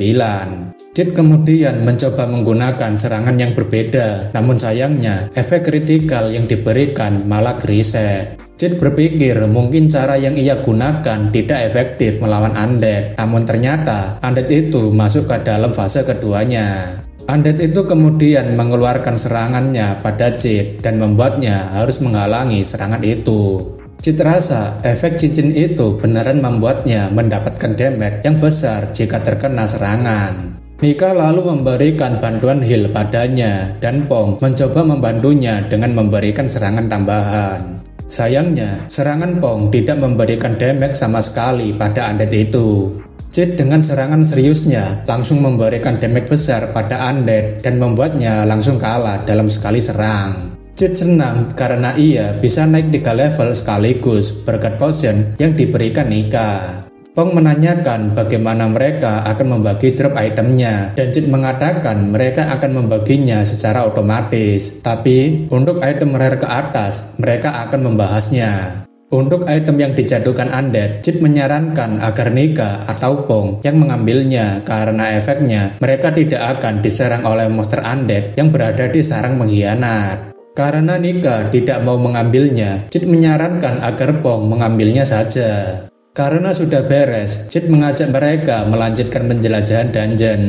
Jit kemudian mencoba menggunakan serangan yang berbeda, namun sayangnya efek kritikal yang diberikan malah reset. Jit berpikir mungkin cara yang ia gunakan tidak efektif melawan undead, namun ternyata undead itu masuk ke dalam fase keduanya. Undead itu kemudian mengeluarkan serangannya pada Jit dan membuatnya harus menghalangi serangan itu. Jit rasa efek cincin itu beneran membuatnya mendapatkan damage yang besar jika terkena serangan. Nika lalu memberikan bantuan heal padanya dan Pong mencoba membantunya dengan memberikan serangan tambahan. Sayangnya, serangan Pong tidak memberikan damage sama sekali pada undead itu. Jit dengan serangan seriusnya langsung memberikan damage besar pada undead dan membuatnya langsung kalah dalam sekali serang. Jit senang karena ia bisa naik 3 level sekaligus berkat potion yang diberikan Nika. Pong menanyakan bagaimana mereka akan membagi drop itemnya dan Jit mengatakan mereka akan membaginya secara otomatis. Tapi untuk item rare ke atas mereka akan membahasnya. Untuk item yang dijatuhkan undead, Jit menyarankan agar Nika atau Pong yang mengambilnya karena efeknya mereka tidak akan diserang oleh monster undead yang berada di sarang pengkhianat. Karena Nika tidak mau mengambilnya, Jit menyarankan agar Pong mengambilnya saja. Karena sudah beres, Jit mengajak mereka melanjutkan penjelajahan dungeon.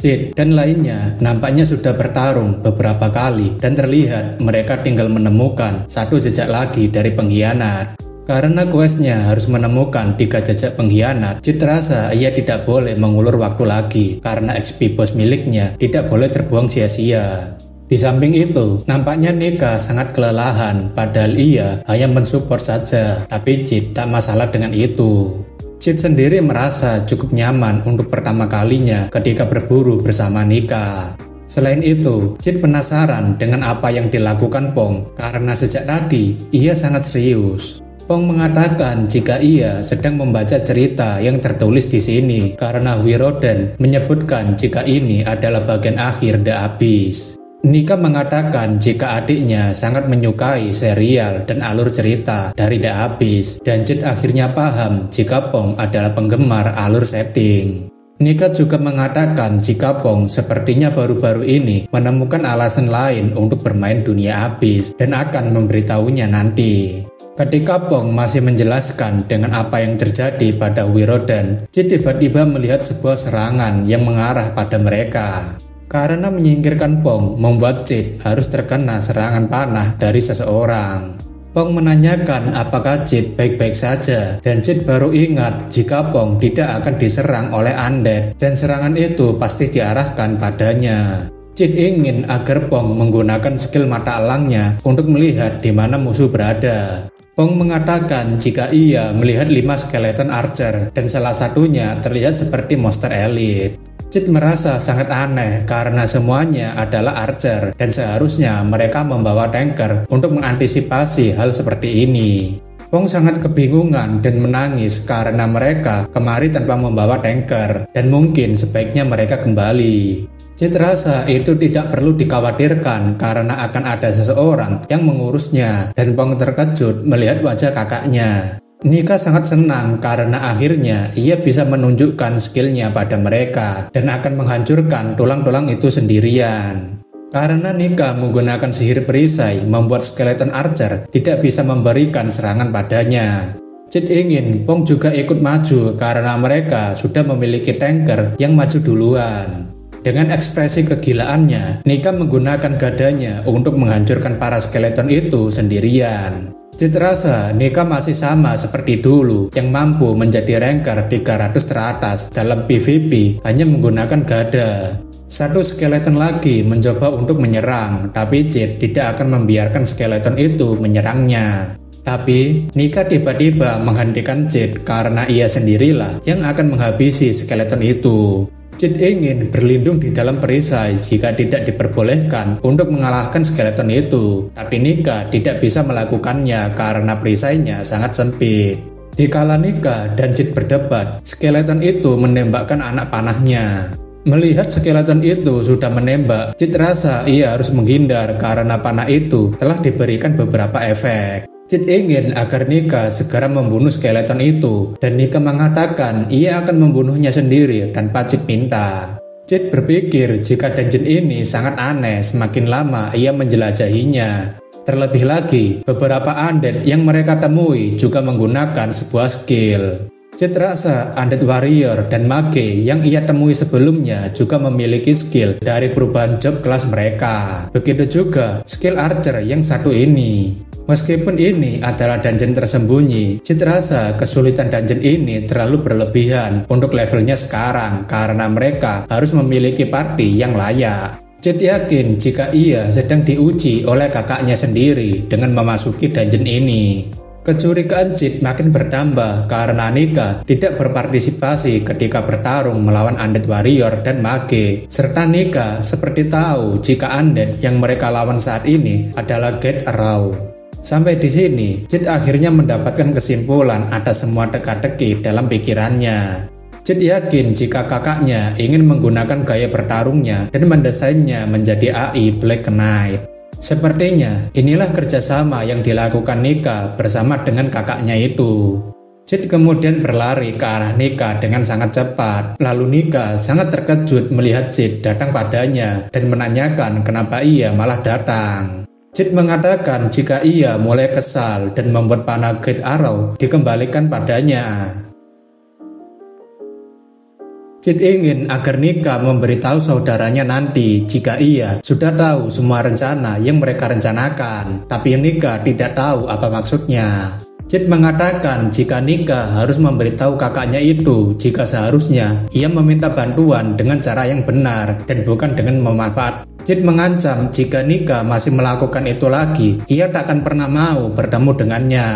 Jit dan lainnya nampaknya sudah bertarung beberapa kali dan terlihat mereka tinggal menemukan satu jejak lagi dari pengkhianat. Karena questnya harus menemukan 3 jejak pengkhianat, Jit rasa ia tidak boleh mengulur waktu lagi karena XP bos miliknya tidak boleh terbuang sia-sia. Di samping itu, nampaknya Nika sangat kelelahan padahal ia hanya mensupport saja, tapi Jit tak masalah dengan itu. Jit sendiri merasa cukup nyaman untuk pertama kalinya ketika berburu bersama Nika. Selain itu, Jit penasaran dengan apa yang dilakukan Pong karena sejak tadi ia sangat serius. Pong mengatakan jika ia sedang membaca cerita yang tertulis di sini karena Wiroden menyebutkan jika ini adalah bagian akhir The Abyss. Nika mengatakan jika adiknya sangat menyukai serial dan alur cerita dari The Abyss dan Jit akhirnya paham jika Pong adalah penggemar alur setting. Nika juga mengatakan jika Pong sepertinya baru-baru ini menemukan alasan lain untuk bermain dunia Abyss dan akan memberitahunya nanti. Ketika Pong masih menjelaskan dengan apa yang terjadi pada Wiroden, Jit tiba-tiba melihat sebuah serangan yang mengarah pada mereka. Karena menyingkirkan Pong membuat Jit harus terkena serangan panah dari seseorang. Pong menanyakan apakah Jit baik-baik saja dan Jit baru ingat jika Pong tidak akan diserang oleh undead dan serangan itu pasti diarahkan padanya. Jit ingin agar Pong menggunakan skill mata elangnya untuk melihat di mana musuh berada. Pong mengatakan jika ia melihat 5 skeleton archer dan salah satunya terlihat seperti monster elite. Jit merasa sangat aneh karena semuanya adalah archer dan seharusnya mereka membawa tanker untuk mengantisipasi hal seperti ini. Pong sangat kebingungan dan menangis karena mereka kemari tanpa membawa tanker dan mungkin sebaiknya mereka kembali. Jit rasa itu tidak perlu dikhawatirkan karena akan ada seseorang yang mengurusnya dan Pong terkejut melihat wajah kakaknya. Nika sangat senang karena akhirnya ia bisa menunjukkan skillnya pada mereka dan akan menghancurkan tulang-tulang itu sendirian. Karena Nika menggunakan sihir perisai membuat skeleton archer tidak bisa memberikan serangan padanya. Jit ingin Pong juga ikut maju karena mereka sudah memiliki tanker yang maju duluan. Dengan ekspresi kegilaannya, Nika menggunakan gadanya untuk menghancurkan para skeleton itu sendirian. Cid rasa Nika masih sama seperti dulu yang mampu menjadi ranker 300 teratas dalam PvP hanya menggunakan gada. Satu skeleton lagi mencoba untuk menyerang, tapi Cid tidak akan membiarkan skeleton itu menyerangnya. Tapi Nika tiba-tiba menghentikan Cid karena ia sendirilah yang akan menghabisi skeleton itu. Cid ingin berlindung di dalam perisai jika tidak diperbolehkan untuk mengalahkan skeleton itu, tapi Nika tidak bisa melakukannya karena perisainya sangat sempit. Dikala Nika dan Cid berdebat, skeleton itu menembakkan anak panahnya. Melihat skeleton itu sudah menembak, Cid rasa ia harus menghindar karena panah itu telah diberikan beberapa efek. Cid ingin agar Nika segera membunuh skeleton itu, dan Nika mengatakan ia akan membunuhnya sendiri tanpa Cid minta. Cid berpikir jika dungeon ini sangat aneh semakin lama ia menjelajahinya. Terlebih lagi, beberapa undead yang mereka temui juga menggunakan sebuah skill. Cid rasa undead warrior dan mage yang ia temui sebelumnya juga memiliki skill dari perubahan job kelas mereka. Begitu juga skill archer yang satu ini. Meskipun ini adalah dungeon tersembunyi, Cid rasa kesulitan dungeon ini terlalu berlebihan untuk levelnya sekarang karena mereka harus memiliki party yang layak. Cid yakin jika ia sedang diuji oleh kakaknya sendiri dengan memasuki dungeon ini. Kecurigaan Cid makin bertambah karena Nika tidak berpartisipasi ketika bertarung melawan undead warrior dan mage, serta Nika seperti tahu jika undead yang mereka lawan saat ini adalah Get Arrow. Sampai di sini, Cid akhirnya mendapatkan kesimpulan atas semua teka-teki dalam pikirannya. Cid yakin jika kakaknya ingin menggunakan gaya bertarungnya dan mendesainnya menjadi AI Black Knight. Sepertinya inilah kerjasama yang dilakukan Nika bersama dengan kakaknya itu. Cid kemudian berlari ke arah Nika dengan sangat cepat. Lalu Nika sangat terkejut melihat Cid datang padanya dan menanyakan kenapa ia malah datang. Cid mengatakan jika ia mulai kesal dan membuat panah Get Arrow dikembalikan padanya. Cid ingin agar Nika memberitahu saudaranya nanti jika ia sudah tahu semua rencana yang mereka rencanakan, tapi Nika tidak tahu apa maksudnya. Cid mengatakan jika Nika harus memberitahu kakaknya itu jika seharusnya ia meminta bantuan dengan cara yang benar dan bukan dengan memanfaatkan. Cid mengancam jika Nika masih melakukan itu lagi, ia tak akan pernah mau bertemu dengannya.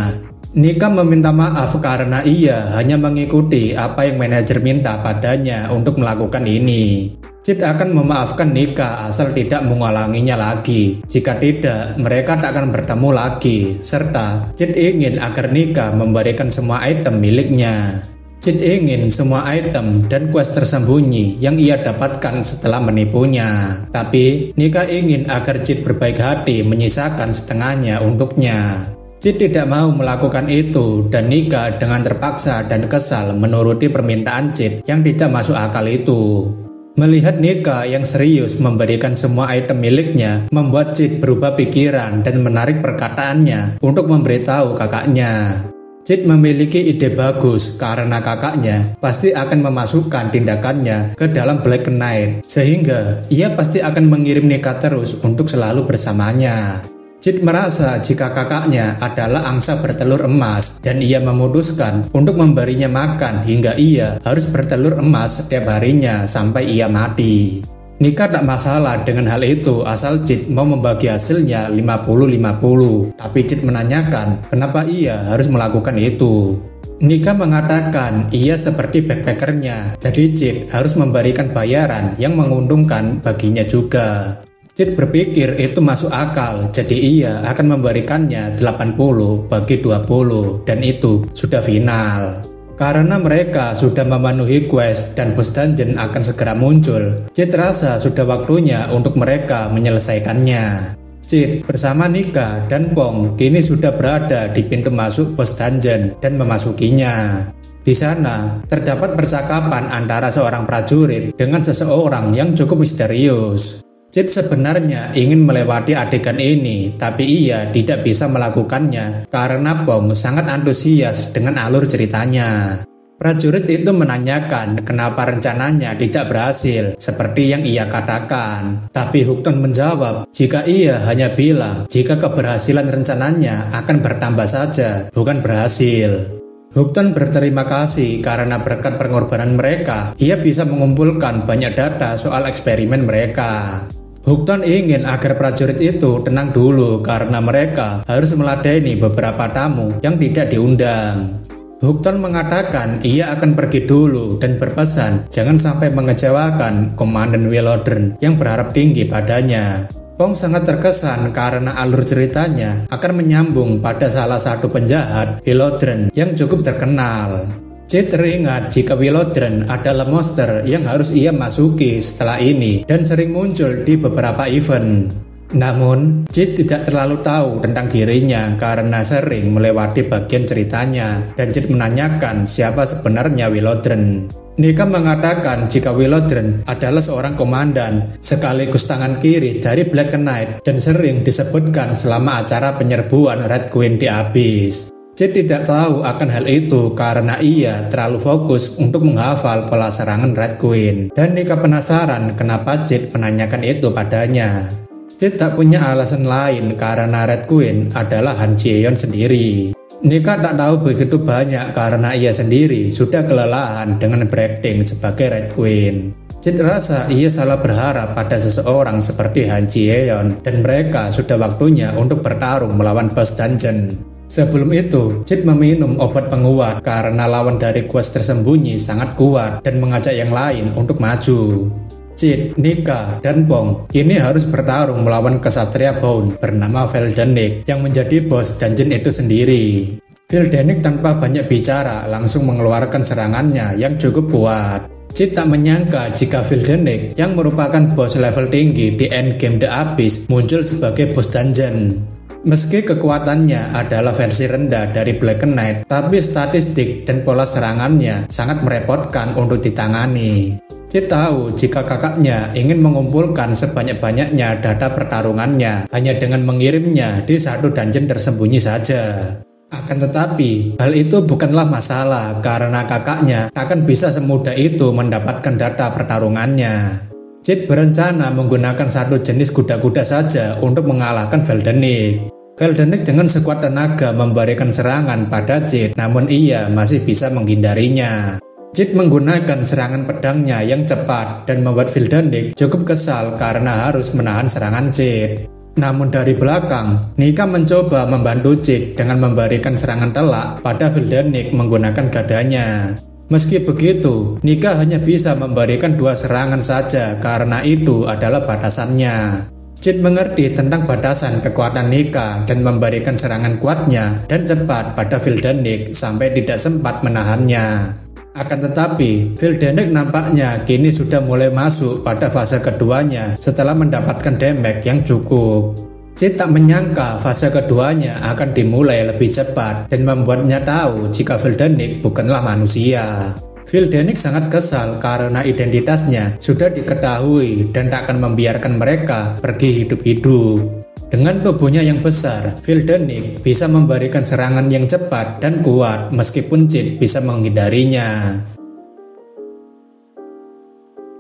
Nika meminta maaf karena ia hanya mengikuti apa yang manajer minta padanya untuk melakukan ini. Cid akan memaafkan Nika asal tidak mengulanginya lagi. Jika tidak, mereka tak akan bertemu lagi. Serta Cid ingin agar Nika memberikan semua item miliknya. Cid ingin semua item dan quest tersembunyi yang ia dapatkan setelah menipunya. Tapi Nika ingin agar Cid berbaik hati menyisakan setengahnya untuknya. Cid tidak mau melakukan itu dan Nika dengan terpaksa dan kesal menuruti permintaan Cid yang tidak masuk akal itu. Melihat Nika yang serius memberikan semua item miliknya membuat Cid berubah pikiran dan menarik perkataannya untuk memberitahu kakaknya. Cid memiliki ide bagus karena kakaknya pasti akan memasukkan tindakannya ke dalam Black Knight, sehingga ia pasti akan mengirim Nika terus untuk selalu bersamanya. Cid merasa jika kakaknya adalah angsa bertelur emas dan ia memutuskan untuk memberinya makan hingga ia harus bertelur emas setiap harinya sampai ia mati. Nika tak masalah dengan hal itu asal Cid mau membagi hasilnya 50-50, tapi Cid menanyakan kenapa ia harus melakukan itu. Nika mengatakan ia seperti backpackernya, jadi Cid harus memberikan bayaran yang menguntungkan baginya juga. Cid berpikir itu masuk akal, jadi ia akan memberikannya 80 bagi 20 dan itu sudah final. Karena mereka sudah memenuhi quest dan boss dungeon akan segera muncul, Cid rasa sudah waktunya untuk mereka menyelesaikannya. Cid bersama Nika dan Pong kini sudah berada di pintu masuk boss dungeon dan memasukinya. Di sana terdapat percakapan antara seorang prajurit dengan seseorang yang cukup misterius. Cid sebenarnya ingin melewati adegan ini, tapi ia tidak bisa melakukannya karena Pong sangat antusias dengan alur ceritanya. Prajurit itu menanyakan kenapa rencananya tidak berhasil seperti yang ia katakan. Tapi Hukton menjawab jika ia hanya bilang jika keberhasilan rencananya akan bertambah saja, bukan berhasil. Hukton berterima kasih karena berkat pengorbanan mereka, ia bisa mengumpulkan banyak data soal eksperimen mereka. Hukton ingin agar prajurit itu tenang dulu karena mereka harus meladeni beberapa tamu yang tidak diundang. Hukton mengatakan ia akan pergi dulu dan berpesan jangan sampai mengecewakan Komandan Willodren yang berharap tinggi padanya. Pong sangat terkesan karena alur ceritanya akan menyambung pada salah satu penjahat Willodren yang cukup terkenal. Cid teringat jika Willodren adalah monster yang harus ia masuki setelah ini dan sering muncul di beberapa event. Namun, Cid tidak terlalu tahu tentang dirinya karena sering melewati bagian ceritanya dan Cid menanyakan siapa sebenarnya Willodren. Nika mengatakan jika Willodren adalah seorang komandan sekaligus tangan kiri dari Black Knight dan sering disebutkan selama acara penyerbuan Red Queen di Abyss. Cid tidak tahu akan hal itu karena ia terlalu fokus untuk menghafal pola serangan Red Queen dan Nika penasaran kenapa Cid menanyakan itu padanya. Cid tak punya alasan lain karena Red Queen adalah Han Ji-eon sendiri. Nika tak tahu begitu banyak karena ia sendiri sudah kelelahan dengan berakting sebagai Red Queen. Cid rasa ia salah berharap pada seseorang seperti Han Ji-eon dan mereka sudah waktunya untuk bertarung melawan boss dungeon. Sebelum itu, Cid meminum obat penguat karena lawan dari quest tersembunyi sangat kuat dan mengajak yang lain untuk maju. Cid, Nika, dan Pong kini harus bertarung melawan kesatria Bone bernama Veldenik yang menjadi bos dungeon itu sendiri. Veldenik tanpa banyak bicara langsung mengeluarkan serangannya yang cukup kuat. Cid tak menyangka jika Veldenik yang merupakan bos level tinggi di endgame The Abyss muncul sebagai bos dungeon. Meski kekuatannya adalah versi rendah dari Black Knight, tapi statistik dan pola serangannya sangat merepotkan untuk ditangani. Cid tahu jika kakaknya ingin mengumpulkan sebanyak-banyaknya data pertarungannya hanya dengan mengirimnya di satu dungeon tersembunyi saja. Akan tetapi, hal itu bukanlah masalah karena kakaknya akan bisa semudah itu mendapatkan data pertarungannya. Cid berencana menggunakan satu jenis kuda-kuda saja untuk mengalahkan Veldenik. Veldenik dengan sekuat tenaga memberikan serangan pada Cid, namun ia masih bisa menghindarinya. Cid menggunakan serangan pedangnya yang cepat dan membuat Veldenik cukup kesal karena harus menahan serangan Cid. Namun dari belakang, Nika mencoba membantu Cid dengan memberikan serangan telak pada Veldenik menggunakan gadanya. Meski begitu, Nika hanya bisa memberikan 2 serangan saja karena itu adalah batasannya. Cid mengerti tentang batasan kekuatan Nika dan memberikan serangan kuatnya dan cepat pada Veldenik sampai tidak sempat menahannya. Akan tetapi, Veldenik nampaknya kini sudah mulai masuk pada fase keduanya setelah mendapatkan damage yang cukup. Cid tak menyangka fase keduanya akan dimulai lebih cepat dan membuatnya tahu jika Veldenik bukanlah manusia. Veldenik sangat kesal karena identitasnya sudah diketahui dan tak akan membiarkan mereka pergi hidup-hidup. Dengan tubuhnya yang besar, Veldenik bisa memberikan serangan yang cepat dan kuat meskipun Cid bisa menghindarinya.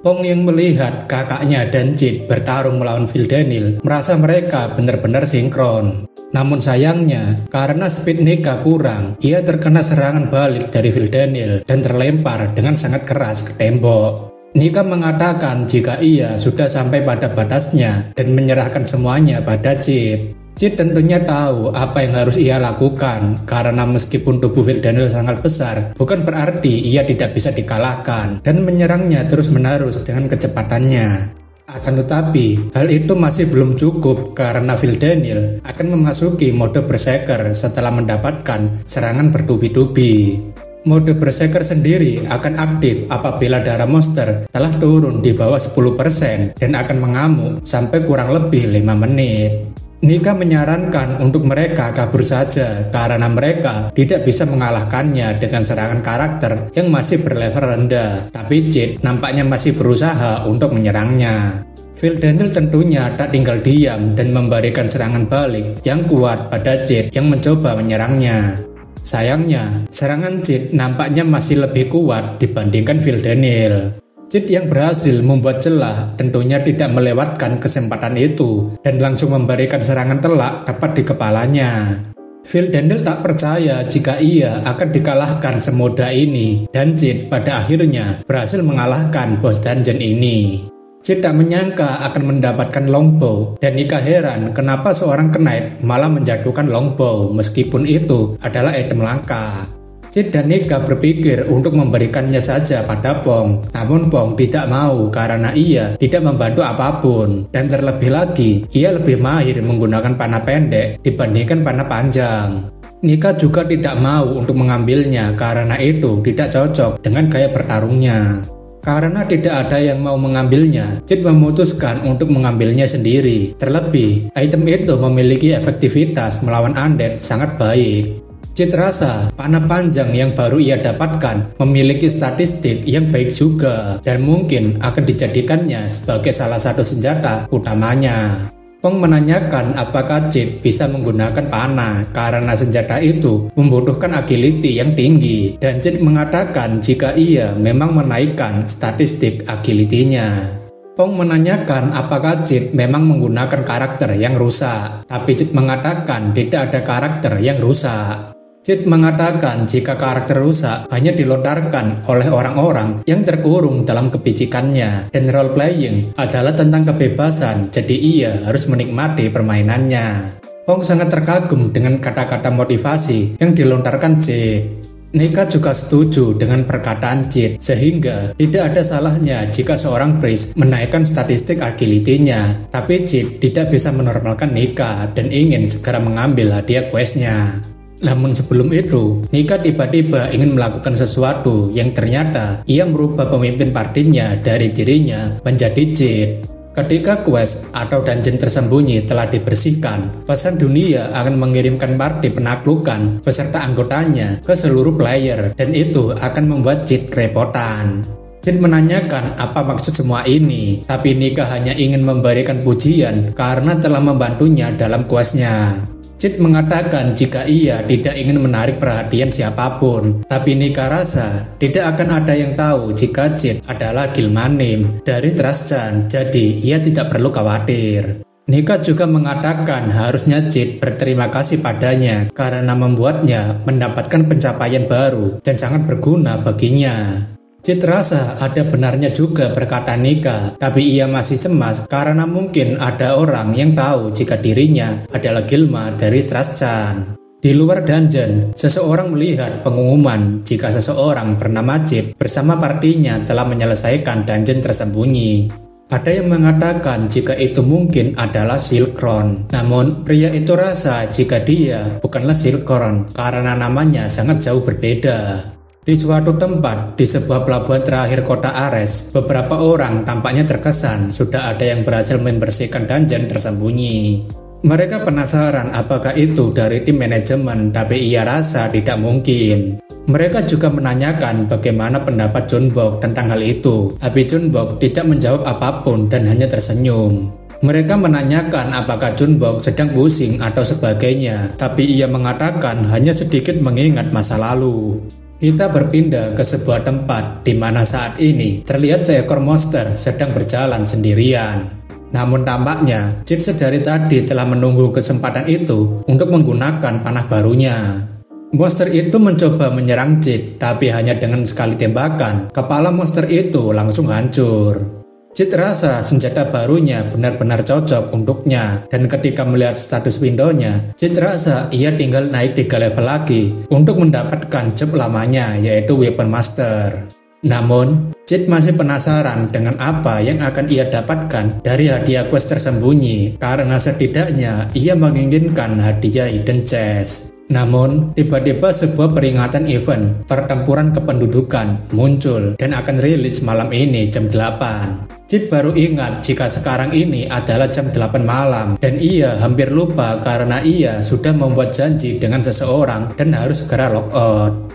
Pong yang melihat kakaknya dan Cid bertarung melawan Veldenil merasa mereka benar-benar sinkron. Namun sayangnya, karena speed Nika kurang, ia terkena serangan balik dari Veldenil dan terlempar dengan sangat keras ke tembok. Nika mengatakan jika ia sudah sampai pada batasnya dan menyerahkan semuanya pada Cid. Cid tentunya tahu apa yang harus ia lakukan karena meskipun tubuh Veldenil sangat besar, bukan berarti ia tidak bisa dikalahkan dan menyerangnya terus-menerus dengan kecepatannya. Akan tetapi, hal itu masih belum cukup karena Veldenil akan memasuki mode berserker setelah mendapatkan serangan bertubi-tubi. Mode berserker sendiri akan aktif apabila darah monster telah turun di bawah 10% dan akan mengamuk sampai kurang lebih 5 menit. Nika menyarankan untuk mereka kabur saja karena mereka tidak bisa mengalahkannya dengan serangan karakter yang masih berlevel rendah, tapi Cid nampaknya masih berusaha untuk menyerangnya. Veldenil tentunya tak tinggal diam dan memberikan serangan balik yang kuat pada Cid yang mencoba menyerangnya. Sayangnya, serangan Jade nampaknya masih lebih kuat dibandingkan Phil Daniel. Jade yang berhasil membuat celah tentunya tidak melewatkan kesempatan itu dan langsung memberikan serangan telak tepat di kepalanya. Phil Daniel tak percaya jika ia akan dikalahkan semudah ini dan Jade pada akhirnya berhasil mengalahkan bos dungeon ini. Jade tak menyangka akan mendapatkan longbow dan Nika heran kenapa seorang knight malah menjatuhkan longbow meskipun itu adalah item langka. Jade dan Nika berpikir untuk memberikannya saja pada Pong, namun Pong tidak mau karena ia tidak membantu apapun dan terlebih lagi ia lebih mahir menggunakan panah pendek dibandingkan panah panjang. Nika juga tidak mau untuk mengambilnya karena itu tidak cocok dengan gaya bertarungnya. Karena tidak ada yang mau mengambilnya, Jade memutuskan untuk mengambilnya sendiri. Terlebih, item itu memiliki efektivitas melawan undead sangat baik. Jade rasa panah panjang yang baru ia dapatkan memiliki statistik yang baik juga dan mungkin akan dijadikannya sebagai salah satu senjata utamanya. Pong menanyakan apakah Jade bisa menggunakan panah karena senjata itu membutuhkan agility yang tinggi dan Jade mengatakan jika ia memang menaikkan statistik agility-nya. Pong menanyakan apakah Jade memang menggunakan karakter yang rusak, tapi Jade mengatakan tidak ada karakter yang rusak. Jade mengatakan jika karakter rusak hanya dilontarkan oleh orang-orang yang terkurung dalam kebicikannya dan role playing adalah tentang kebebasan, jadi ia harus menikmati permainannya. Pong sangat terkagum dengan kata-kata motivasi yang dilontarkan Jade. Nika juga setuju dengan perkataan Jade sehingga tidak ada salahnya jika seorang priest menaikkan statistik agility-nya, tapi Jade tidak bisa menormalkan Nika dan ingin segera mengambil hadiah quest-nya. Namun sebelum itu, Nika tiba-tiba ingin melakukan sesuatu yang ternyata ia merubah pemimpin partinya dari dirinya menjadi Jade. Ketika quest atau dungeon tersembunyi telah dibersihkan, pesan dunia akan mengirimkan party penaklukan beserta anggotanya ke seluruh player dan itu akan membuat Jade kerepotan. Jade menanyakan apa maksud semua ini, tapi Nika hanya ingin memberikan pujian karena telah membantunya dalam questnya. Jade mengatakan jika ia tidak ingin menarik perhatian siapapun, tapi Nika rasa tidak akan ada yang tahu jika Jade adalah Gilmanim dari Trashcan, jadi ia tidak perlu khawatir. Nika juga mengatakan harusnya Jade berterima kasih padanya karena membuatnya mendapatkan pencapaian baru dan sangat berguna baginya. Jade rasa ada benarnya juga berkata Nika, tapi ia masih cemas karena mungkin ada orang yang tahu jika dirinya adalah Gilma dari Trashcan. Di luar dungeon, seseorang melihat pengumuman jika seseorang bernama Jade bersama partinya telah menyelesaikan dungeon tersembunyi. Ada yang mengatakan jika itu mungkin adalah Silkron, namun pria itu rasa jika dia bukanlah Silkron karena namanya sangat jauh berbeda. Di suatu tempat di sebuah pelabuhan terakhir kota Ares, beberapa orang tampaknya terkesan sudah ada yang berhasil membersihkan dungeon tersembunyi. Mereka penasaran apakah itu dari tim manajemen, tapi ia rasa tidak mungkin. Mereka juga menanyakan bagaimana pendapat Junbok tentang hal itu, tapi Junbok tidak menjawab apapun dan hanya tersenyum. Mereka menanyakan apakah Junbok sedang pusing atau sebagainya, tapi ia mengatakan hanya sedikit mengingat masa lalu. Kita berpindah ke sebuah tempat di mana saat ini terlihat seekor monster sedang berjalan sendirian. Namun tampaknya Jade sedari tadi telah menunggu kesempatan itu untuk menggunakan panah barunya. Monster itu mencoba menyerang Jade, tapi hanya dengan sekali tembakan, kepala monster itu langsung hancur. Jade rasa senjata barunya benar-benar cocok untuknya, dan ketika melihat status windownya, Jade rasa ia tinggal naik 3 level lagi untuk mendapatkan job lamanya yaitu Weapon Master. Namun, Jade masih penasaran dengan apa yang akan ia dapatkan dari hadiah quest tersembunyi karena setidaknya ia menginginkan hadiah Hidden Chest. Namun, tiba-tiba sebuah peringatan event pertempuran kependudukan muncul dan akan rilis malam ini jam 8. Jade baru ingat jika sekarang ini adalah jam 8 malam dan ia hampir lupa karena ia sudah membuat janji dengan seseorang dan harus segera logout.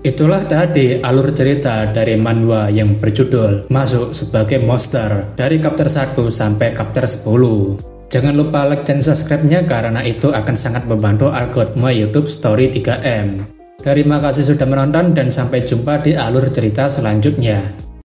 Itulah tadi alur cerita dari manhwa yang berjudul Masuk sebagai Monster dari chapter 1 sampai chapter 10. Jangan lupa like dan subscribe-nya karena itu akan sangat membantu algoritma YouTube Story 3M. Terima kasih sudah menonton dan sampai jumpa di alur cerita selanjutnya.